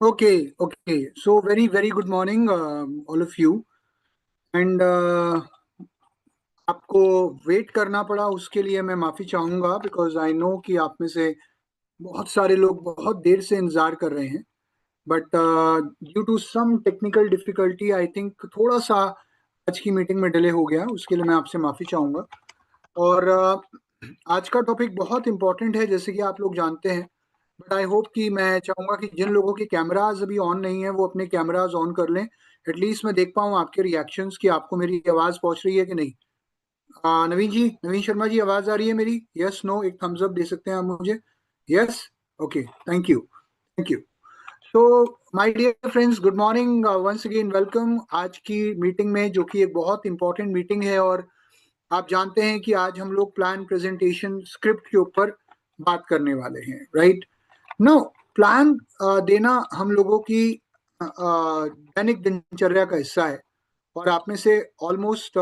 Okay, okay. So very good morning, all of you. And आपको wait करना पड़ा उसके लिए मैं माफी चाहूंगा बिकॉज आई नो कि आप में से बहुत सारे लोग बहुत देर से इंतजार कर रहे हैं. But due to some technical difficulty I think थोड़ा सा आज की मीटिंग में डिले हो गया. उसके लिए मैं आपसे माफी चाहूंगा. और आज का टॉपिक बहुत इंपॉर्टेंट है जैसे कि आप लोग जानते हैं. बट आई होप कि मैं चाहूंगा कि जिन लोगों के कैमराज अभी ऑन नहीं है वो अपने कैमराज ऑन कर लें. एटलीस्ट मैं देख पाऊँ आपके रिएक्शंस कि आपको मेरी आवाज़ पहुंच रही है कि नहीं. नवीन जी, नवीन शर्मा जी, आवाज़ आ रही है मेरी? यस, नो, एक थम्स अप दे सकते हैं आप मुझे? Yes. Okay, thank you. Thank you. तो my dear friends, good morning, once again welcome आज की मीटिंग में, जो कि एक बहुत इंपॉर्टेंट मीटिंग है. और आप जानते हैं कि आज हम लोग प्लान प्रेजेंटेशन स्क्रिप्ट के ऊपर बात करने वाले हैं, राइट? नो, प्लान देना हम लोगों की दैनिक दिनचर्या का हिस्सा है. और आप में से ऑलमोस्ट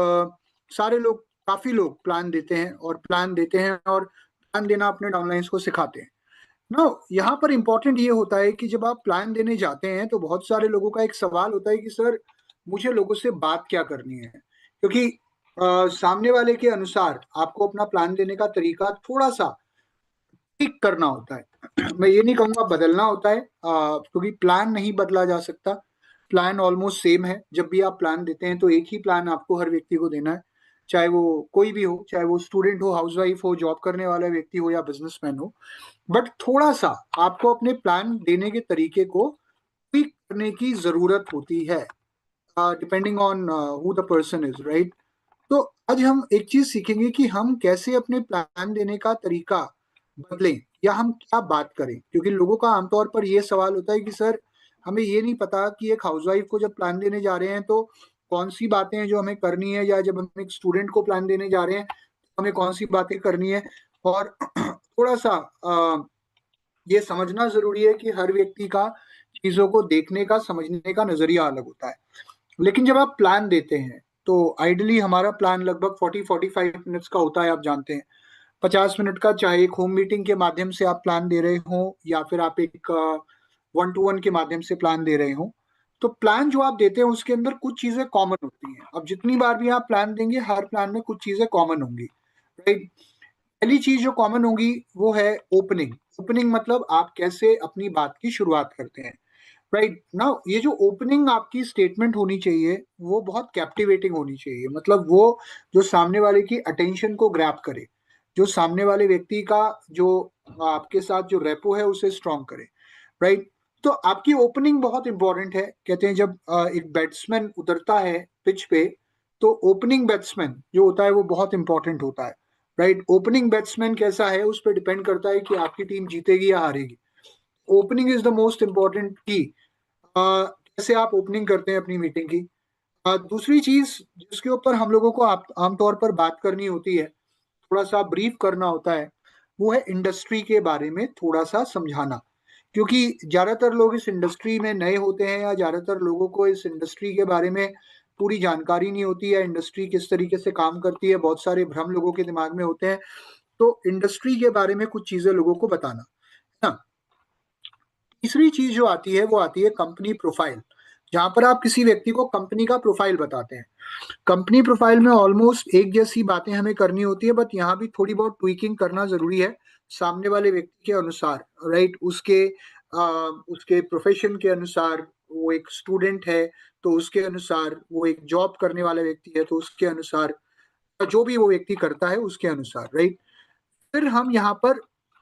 सारे लोग, काफी लोग प्लान देते हैं और प्लान देते हैं और प्लान देना अपने डाउनलाइंस को सिखाते हैं. नो, यहाँ पर इंपॉर्टेंट ये होता है कि जब आप प्लान देने जाते हैं तो बहुत सारे लोगों का एक सवाल होता है कि सर, मुझे लोगों से बात क्या करनी है. क्योंकि सामने वाले के अनुसार आपको अपना प्लान देने का तरीका थोड़ा सा ठीक करना होता है. मैं ये नहीं कहूंगा बदलना होता है, क्योंकि प्लान नहीं बदला जा सकता. प्लान ऑलमोस्ट सेम है. जब भी आप प्लान देते हैं तो एक ही प्लान आपको हर व्यक्ति को देना है, चाहे वो कोई भी हो, चाहे वो स्टूडेंट हो, हाउसवाइफ हो, जॉब करने वाला व्यक्ति हो या बिजनेसमैन हो. बट थोड़ा सा आपको अपने प्लान देने के तरीके को tweak करने की जरूरत होती है, depending on who the person is, right? तो आज हम एक चीज सीखेंगे कि हम कैसे अपने प्लान देने का तरीका बदलें या हम क्या बात करें. क्योंकि लोगों का आमतौर पर ये सवाल होता है कि सर, हमें ये नहीं पता कि एक हाउसवाइफ को जब प्लान देने जा रहे हैं तो कौन सी बातें हैं जो हमें करनी है, या जब हम एक स्टूडेंट को प्लान देने जा रहे हैं तो हमें कौन सी बातें करनी है. और थोड़ा सा ये समझना जरूरी है कि हर व्यक्ति का चीजों को देखने का, समझने का नजरिया अलग होता है. लेकिन जब आप प्लान देते हैं तो आइडली हमारा प्लान लगभग 40-45 मिनट्स का होता है, आप जानते हैं. 50 मिनट का, चाहे एक होम मीटिंग के माध्यम से आप प्लान दे रहे हो या फिर आप एक वन टू वन के माध्यम से प्लान दे रहे हो, तो प्लान जो आप देते हैं उसके अंदर कुछ चीजें कॉमन होती हैं. अब जितनी बार भी आप प्लान देंगे, हर प्लान में कुछ चीजें कॉमन होंगी, राइट? पहली चीज जो कॉमन होगी वो है ओपनिंग. ओपनिंग मतलब आप कैसे अपनी बात की शुरुआत करते हैं, राइट ना? ये जो ओपनिंग आपकी स्टेटमेंट होनी चाहिए वो बहुत कैप्टिवेटिंग होनी चाहिए. मतलब वो जो सामने वाले की अटेंशन को ग्रैब करे, जो सामने वाले व्यक्ति का जो आपके साथ जो रेपो है उसे स्ट्रॉन्ग करे, राइट? तो आपकी ओपनिंग बहुत इंपॉर्टेंट है. कहते हैं जब एक बैट्समैन उतरता है पिच पे, तो ओपनिंग बैट्समैन जो होता है वो बहुत इंपॉर्टेंट होता है, राइट? ओपनिंग बैट्समैन कैसा है उस पर डिपेंड करता है कि आपकी टीम जीतेगी या हारेगी. Opening is the most important key. कैसे आप ओपनिंग करते हैं अपनी मीटिंग की. दूसरी चीज जिसके ऊपर हम लोगों को आमतौर पर बात करनी होती है, थोड़ा सा ब्रीफ करना होता है, वो है इंडस्ट्री के बारे में थोड़ा सा समझाना. क्योंकि ज्यादातर लोग इस इंडस्ट्री में नए होते हैं या ज्यादातर लोगों को इस इंडस्ट्री के बारे में पूरी जानकारी नहीं होती है. इंडस्ट्री किस तरीके से काम करती है, बहुत सारे भ्रम लोगों के दिमाग में होते हैं. तो इंडस्ट्री के बारे में कुछ चीजें लोगों को बताना, है ना? तीसरी चीज जो आती है वो आती है कंपनी प्रोफाइल, जहां पर आप किसी व्यक्ति को कंपनी का प्रोफाइल बताते हैं. कंपनी प्रोफाइल में ऑलमोस्ट एक जैसी बातें हमें करनी होती है, बट यहाँ भी थोड़ी बहुत ट्वीकिंग करना जरूरी है सामने वाले व्यक्ति के अनुसार, राइट? उसके प्रोफेशन के अनुसार. वो एक स्टूडेंट है तो उसके अनुसार, वो एक जॉब करने वाला व्यक्ति है तो उसके अनुसार, जो भी वो व्यक्ति करता है उसके अनुसार, राइट? फिर हम यहाँ पर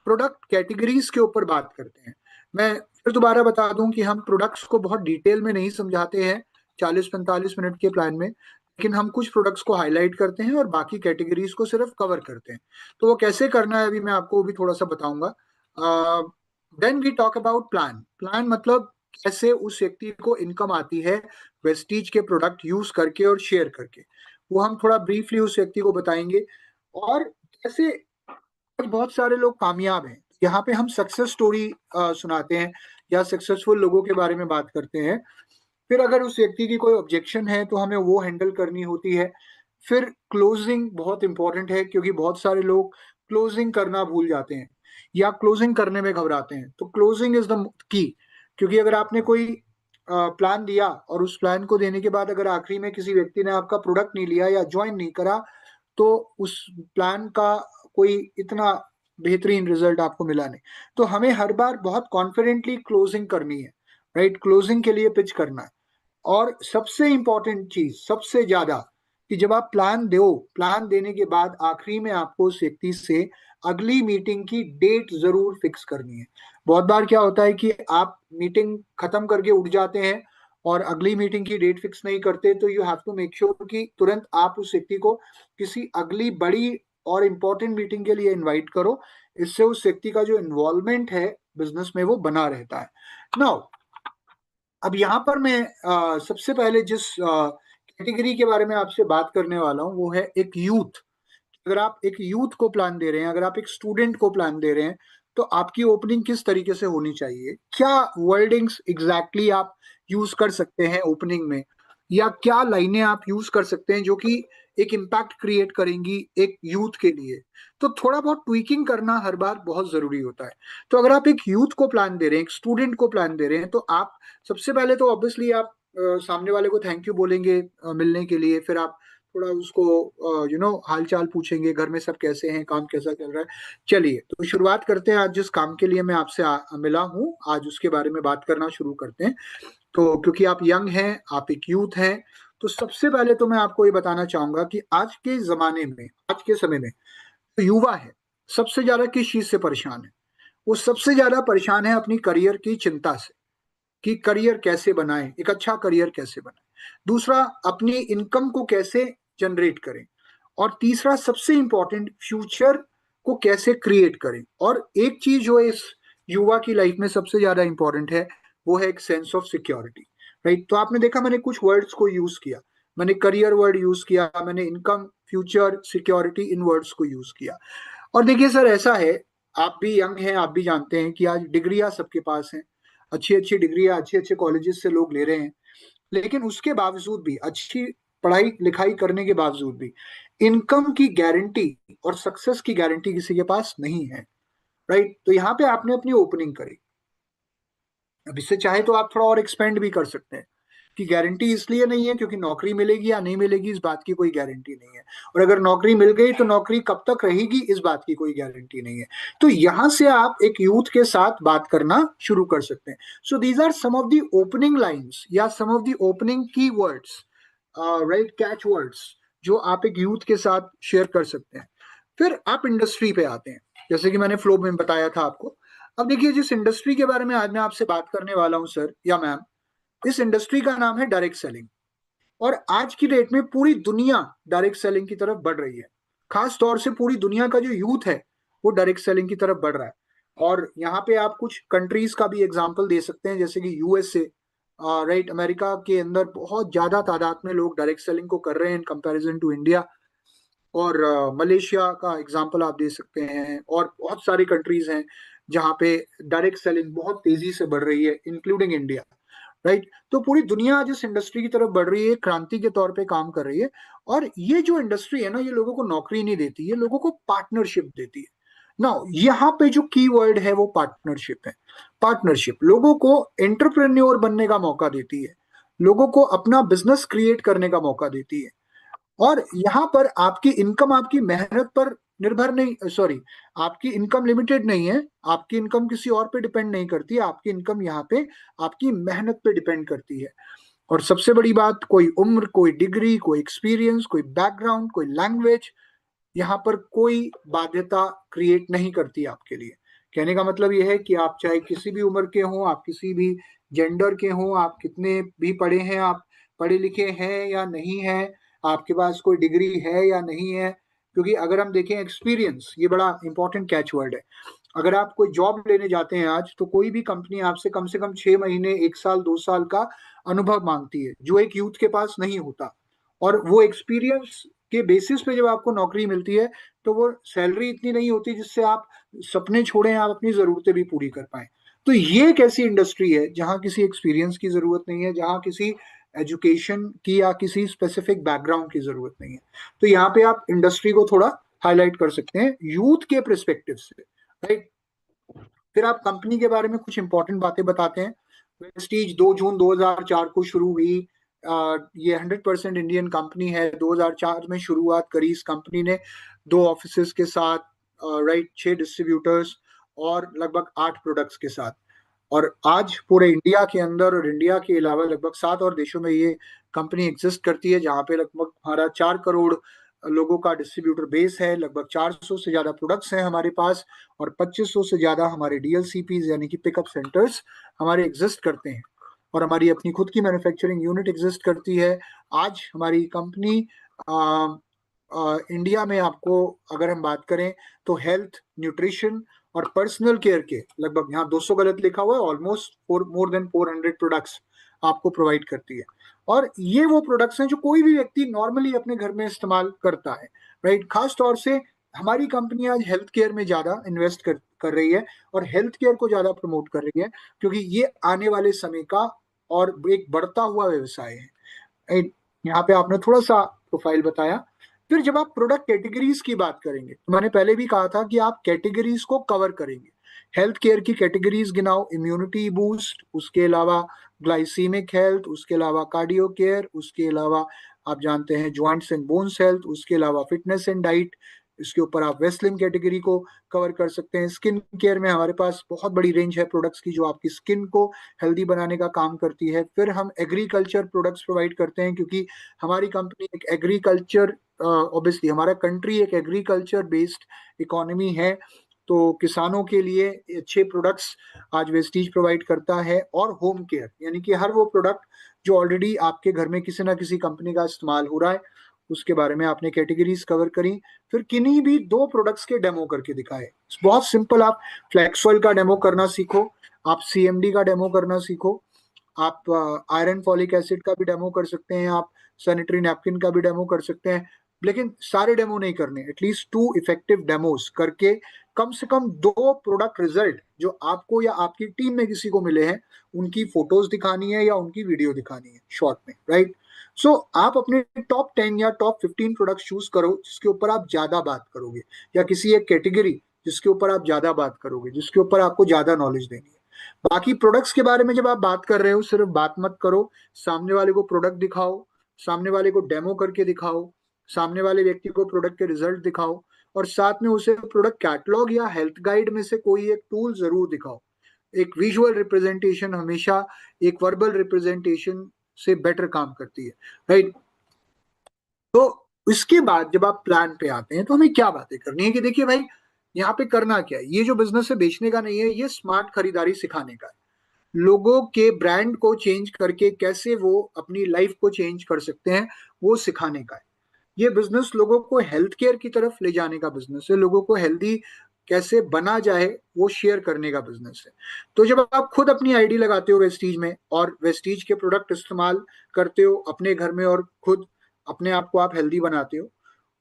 प्रोडक्ट कैटेगरीज के ऊपर बात करते हैं. मैं फिर दोबारा बता दूं कि हम प्रोडक्ट्स को बहुत डिटेल में नहीं समझाते हैं 40-45 मिनट के प्लान में, लेकिन हम कुछ प्रोडक्ट्स को हाईलाइट करते हैं और बाकी कैटेगरीज को सिर्फ कवर करते हैं. तो वो कैसे करना है अभी मैं आपको भी थोड़ा सा बताऊंगा. Then we talk about plan. Plan मतलब कैसे उस व्यक्ति को इनकम आती है वेस्टीज के प्रोडक्ट यूज करके और शेयर करके, वो हम थोड़ा ब्रीफली उस व्यक्ति को बताएंगे. और कैसे बहुत सारे लोग कामयाब हैं, यहाँ पे हम सक्सेस स्टोरी सुनाते हैं या सक्सेसफुल लोगों के बारे में बात करते हैं. फिर अगर उस व्यक्ति की कोई ऑब्जेक्शन है तो हमें वो हैंडल करनी होती है. फिर क्लोजिंग बहुत इंपॉर्टेंट है, क्योंकि बहुत सारे लोग क्लोजिंग करना भूल जाते हैं या क्लोजिंग करने में घबराते हैं. तो क्लोजिंग इज द की. क्योंकि अगर आपने कोई प्लान दिया और उस प्लान को देने के बाद अगर आखिरी में किसी व्यक्ति ने आपका प्रोडक्ट नहीं लिया या ज्वाइन नहीं करा, तो उस प्लान का कोई इतना बेहतरीन रिजल्ट आपको मिला नहीं। तो हमें हर बार बहुत कॉन्फिडेंटली क्लोजिंग करनी है, राइट, क्लोजिंग के लिए पिच करना है। और सबसे इंपॉर्टेंट चीज, सबसे ज्यादा, कि जब आप प्लान दो, प्लान देने के बाद आखिरी में आपको उस व्यक्ति से अगली मीटिंग की डेट जरूर फिक्स करनी है। बहुत बार क्या होता है कि आप मीटिंग खत्म करके उठ जाते हैं और अगली मीटिंग की डेट फिक्स नहीं करते, तो you have to make sure कि तुरंत आप उस व्यक्ति को किसी अगली बड़ी और इम्पोर्टेंट मीटिंग के लिए इनवाइट करो। इससे उस व्यक्ति का जो इन्वॉल्वमेंट है बिजनेस में वो बना रहता है। नाउ, अब यहाँ पर मैं सबसे पहले जिस कैटेगरी के बारे में आपसे बात करने वाला हूँ वो है एक यूथ। अगर आप एक यूथ को प्लान दे रहे हैं, अगर आप एक स्टूडेंट को प्लान दे रहे हैं, तो आपकी ओपनिंग किस तरीके से होनी चाहिए, क्या वर्डिंग्स एग्जैक्टली आप यूज कर सकते हैं ओपनिंग में, या क्या लाइनें आप यूज कर सकते हैं जो कि एक इम्पैक्ट क्रिएट करेंगी एक यूथ के लिए। तो थोड़ा बहुत ट्वीकिंग करना हर बार बहुत जरूरी होता है। तो अगर आप एक यूथ को प्लान दे रहे हैं, एक स्टूडेंट को प्लान दे रहे हैं, तो आप सबसे पहले तो ऑब्वियसली आप सामने वाले को थैंक यू बोलेंगे मिलने के लिए। फिर आप थोड़ा उसको हाल चाल पूछेंगे, घर में सब कैसे हैं, काम कैसा चल रहा है। चलिए, तो शुरुआत करते हैं। आज जिस काम के लिए मैं आपसे मिला हूँ, आज उसके बारे में बात करना शुरू करते हैं। तो क्योंकि आप यंग हैं, आप एक यूथ हैं, तो सबसे पहले तो मैं आपको ये बताना चाहूंगा कि आज के जमाने में, आज के समय में जो युवा है, सबसे ज्यादा किस चीज से परेशान है? वो सबसे ज्यादा परेशान है अपनी करियर की चिंता से, कि करियर कैसे बनाएं, एक अच्छा करियर कैसे बनाएं। दूसरा, अपनी इनकम को कैसे जनरेट करें। और तीसरा, सबसे इंपॉर्टेंट, फ्यूचर को कैसे क्रिएट करें। और एक चीज जो इस युवा की लाइफ में सबसे ज्यादा इंपॉर्टेंट है, वो है एक सेंस ऑफ सिक्योरिटी, राइट। तो आपने देखा मैंने कुछ वर्ड्स को यूज किया, मैंने करियर वर्ड यूज किया, मैंने इनकम, फ्यूचर, सिक्योरिटी, इन वर्ड्स को यूज किया। और देखिए सर, ऐसा है, आप भी यंग हैं, आप भी जानते हैं कि आज डिग्रियां सबके पास हैं, अच्छी अच्छी डिग्रियां अच्छे अच्छे कॉलेजेस से लोग ले रहे हैं। लेकिन उसके बावजूद भी, अच्छी पढ़ाई लिखाई करने के बावजूद भी, इनकम की गारंटी और सक्सेस की गारंटी किसी के पास नहीं है, राइट। तो यहाँ पे आपने अपनी ओपनिंग करी। अब इससे चाहे तो आप थोड़ा और एक्सपेंड भी कर सकते हैं कि गारंटी इसलिए नहीं है क्योंकि नौकरी मिलेगी या नहीं मिलेगी इस बात की कोई गारंटी नहीं है, और अगर नौकरी मिल गई तो नौकरी कब तक रहेगी इस बात की कोई गारंटी नहीं है। तो यहां से आप एक यूथ के साथ बात करना शुरू कर सकते हैं। So these are some of the opening lines या some of the opening key words, right, catch words, जो आप एक यूथ के साथ शेयर कर सकते हैं। फिर आप इंडस्ट्री पे आते हैं, जैसे कि मैंने फ्लो में बताया था आपको। अब देखिए, जिस इंडस्ट्री के बारे में आज मैं आपसे बात करने वाला हूं सर या मैम, इस इंडस्ट्री का नाम है डायरेक्ट सेलिंग। और आज की डेट में पूरी दुनिया डायरेक्ट सेलिंग की तरफ बढ़ रही है। खास तौर से पूरी दुनिया का जो यूथ है वो डायरेक्ट सेलिंग की तरफ बढ़ रहा है। और यहाँ पे आप कुछ कंट्रीज का भी एग्जांपल दे सकते हैं, जैसे कि यूएसए, राइट, अमेरिका के अंदर बहुत ज्यादा तादाद में लोग डायरेक्ट सेलिंग को कर रहे हैं इन कंपैरिजन टू इंडिया। और मलेशिया का एग्जांपल आप दे सकते हैं, और बहुत सारी कंट्रीज हैं जहाँ पे डायरेक्ट सेलिंग बहुत तेजी से बढ़ रही है, इंक्लूडिंग इंडिया, राइट। तो पूरी दुनिया आज इस इंडस्ट्री की तरफ बढ़ रही है, क्रांति के तौर पे काम कर रही है। और ये जो इंडस्ट्री है ना, ये लोगों को नौकरी नहीं देती, ये लोगों को पार्टनरशिप देती है ना। यहाँ पे जो की वर्ड है वो पार्टनरशिप है। पार्टनरशिप लोगों को एंटरप्रेन्योर बनने का मौका देती है, लोगों को अपना बिजनेस क्रिएट करने का मौका देती है। और यहाँ पर आपकी इनकम आपकी मेहनत पर निर्भर नहीं, सॉरी, आपकी इनकम लिमिटेड नहीं है, आपकी इनकम किसी और पे डिपेंड नहीं करती है, आपकी इनकम यहाँ पे आपकी मेहनत पे डिपेंड करती है। और सबसे बड़ी बात, कोई उम्र, कोई डिग्री, कोई एक्सपीरियंस, कोई बैकग्राउंड, कोई लैंग्वेज, यहाँ पर कोई बाध्यता क्रिएट नहीं करती आपके लिए। कहने का मतलब यह है कि आप चाहे किसी भी उम्र के हों, आप किसी भी जेंडर के हों, आप कितने भी पढ़े हैं, आप पढ़े लिखे हैं या नहीं हैं, आपके पास कोई डिग्री है या नहीं है। क्योंकि अगर हम देखें, एक्सपीरियंस ये बड़ा इंपॉर्टेंट कैच वर्ड है। अगर आप कोई जॉब लेने जाते हैं आज, तो कोई भी कंपनी आपसे कम से कम 6 महीने, 1 साल, 2 साल का अनुभव मांगती है, जो एक यूथ के पास नहीं होता। और वो एक्सपीरियंस के बेसिस पे जब आपको नौकरी मिलती है, तो वो सैलरी इतनी नहीं होती जिससे आप सपने छोड़ें, आप अपनी जरूरतें भी पूरी कर पाए। तो ये एक ऐसी इंडस्ट्री है जहां किसी एक्सपीरियंस की जरूरत नहीं है, जहां किसी एजुकेशन की या किसी स्पेसिफिक बैकग्राउंड की जरूरत नहीं है। तो यहाँ पे आप इंडस्ट्री को थोड़ा हाईलाइट कर सकते हैं यूथ के परस्पेक्टिव से, राइट। फिर आप कंपनी के बारे में कुछ इंपॉर्टेंट बातें बताते हैं। वेस्टीज 2 जून 2004 को शुरू हुई। ये 100% इंडियन कंपनी है। 2004 में शुरुआत करी इस कंपनी ने, 2 ऑफिसेज के साथ, राइट, 6 डिस्ट्रीब्यूटर्स और लगभग 8 प्रोडक्ट्स के साथ। और आज पूरे इंडिया के अंदर और इंडिया के अलावा लगभग 7 और देशों में ये कंपनी एग्जिस्ट करती है, जहाँ पे लगभग हमारा 4 करोड़ लोगों का डिस्ट्रीब्यूटर बेस है। लगभग 400 से ज्यादा प्रोडक्ट्स हैं हमारे पास, और 2500 से ज्यादा हमारे डीएलसीपीज यानी कि पिकअप सेंटर्स हमारे एग्जिस्ट करते हैं। और हमारी अपनी खुद की मैन्युफैक्चरिंग यूनिट एग्जिस्ट करती है। आज हमारी कंपनी इंडिया में, आपको अगर हम बात करें तो हेल्थ, न्यूट्रिशन और पर्सनल केयर के लगभग, यहाँ 200 गलत लिखा हुआ है, ऑलमोस्ट मोर देन 400 प्रोडक्ट्स आपको प्रोवाइड करती है। और ये वो प्रोडक्ट्स हैं जो कोई भी व्यक्ति नॉर्मली अपने घर में इस्तेमाल करता है, राइट। खास तौर से हमारी कंपनी आज हेल्थ केयर में ज्यादा इन्वेस्ट कर रही है और हेल्थ केयर को ज्यादा प्रमोट कर रही है, क्योंकि ये आने वाले समय का और एक बढ़ता हुआ व्यवसाय है, राइट। यहाँ पे आपने थोड़ा सा प्रोफाइल बताया। फिर जब आप प्रोडक्ट कैटेगरीज की बात करेंगे, तो मैंने पहले भी कहा था कि आप कैटेगरीज को कवर करेंगे। हेल्थ केयर की कैटेगरीज गिनाओ, इम्यूनिटी बूस्ट, उसके अलावा ग्लाइसीमिक हेल्थ, उसके अलावा कार्डियो केयर, उसके अलावा आप जानते हैं ज्वाइंट्स एंड बोन्स हेल्थ, उसके अलावा फिटनेस एंड डाइट। इसके ऊपर आप वेस्लिन कैटेगरी को कवर कर सकते हैं। स्किन केयर में हमारे पास बहुत बड़ी रेंज है प्रोडक्ट्स की, जो आपकी स्किन को हेल्दी बनाने का काम करती है। फिर हम एग्रीकल्चर प्रोडक्ट्स प्रोवाइड करते हैं, क्योंकि हमारी कंपनी एक एग्रीकल्चर, ऑब्वियसली हमारा कंट्री एक एग्रीकल्चर बेस्ड इकोनॉमी है, तो किसानों के लिए अच्छे प्रोडक्ट्स आज वेस्टीज प्रोवाइड करता है। और होम केयर यानी कि हर वो प्रोडक्ट जो ऑलरेडी आपके घर में किसी ना किसी कंपनी का इस्तेमाल हो रहा है, उसके बारे में आपने कैटेगरीज कवर करी। फिर किन्हीं भी 2 प्रोडक्ट्स के डेमो करके दिखाए। बहुत सिंपल, आप फ्लैक्सऑयल का डेमो करना सीखो, आप सीएमडी का डेमो करना सीखो, आप आयरन फॉलिक एसिड का भी डेमो कर सकते हैं, आप सैनिटरी नैपकिन का भी डेमो कर सकते हैं। लेकिन सारे डेमो नहीं करने, एटलीस्ट 2 इफेक्टिव डेमोस करके कम से कम 2 प्रोडक्ट रिजल्ट जो आपको या आपकी टीम में किसी को मिले हैं, उनकी फोटोज दिखानी है या उनकी वीडियो दिखानी है शॉर्ट में, राइट। सो आप अपने टॉप 10 या टॉप 15 प्रोडक्ट चूज करो जिसके ऊपर आप ज्यादा बात करोगे, या किसी एक कैटेगरी जिसके ऊपर आप ज्यादा बात करोगे, जिसके ऊपर आपको ज्यादा नॉलेज देनी है। बाकी प्रोडक्ट्स के बारे में जब आप बात कर रहे हो, सिर्फ बात मत करो, सामने वाले को प्रोडक्ट दिखाओ, सामने वाले को डेमो करके दिखाओ, सामने वाले व्यक्ति को प्रोडक्ट के रिजल्ट दिखाओ, और साथ में उसे प्रोडक्ट कैटलॉग या हेल्थ गाइड में से कोई एक टूल जरूर दिखाओ। एक विजुअल रिप्रेजेंटेशन हमेशा एक वर्बल रिप्रेजेंटेशन से बेटर काम करती है, राइट। तो इसके बाद जब आप प्लान पे आते हैं, तो हमें क्या बातें करनी है कि देखिए भाई, यहाँ पे करना क्या है। ये जो बिजनेस है बेचने का नहीं है, ये स्मार्ट खरीदारी सिखाने का है। लोगों के ब्रांड को चेंज करके कैसे वो अपनी लाइफ को चेंज कर सकते हैं, वो सिखाने का है। ये बिजनेस लोगों को हेल्थ केयर की तरफ ले जाने का बिजनेस है, लोगों को हेल्दी कैसे बना जाए वो शेयर करने का बिजनेस है। तो जब आप खुद अपनी आईडी लगाते हो वेस्टीज में, और वेस्टीज के प्रोडक्ट इस्तेमाल करते हो अपने घर में, और खुद अपने आप को आप हेल्दी बनाते हो,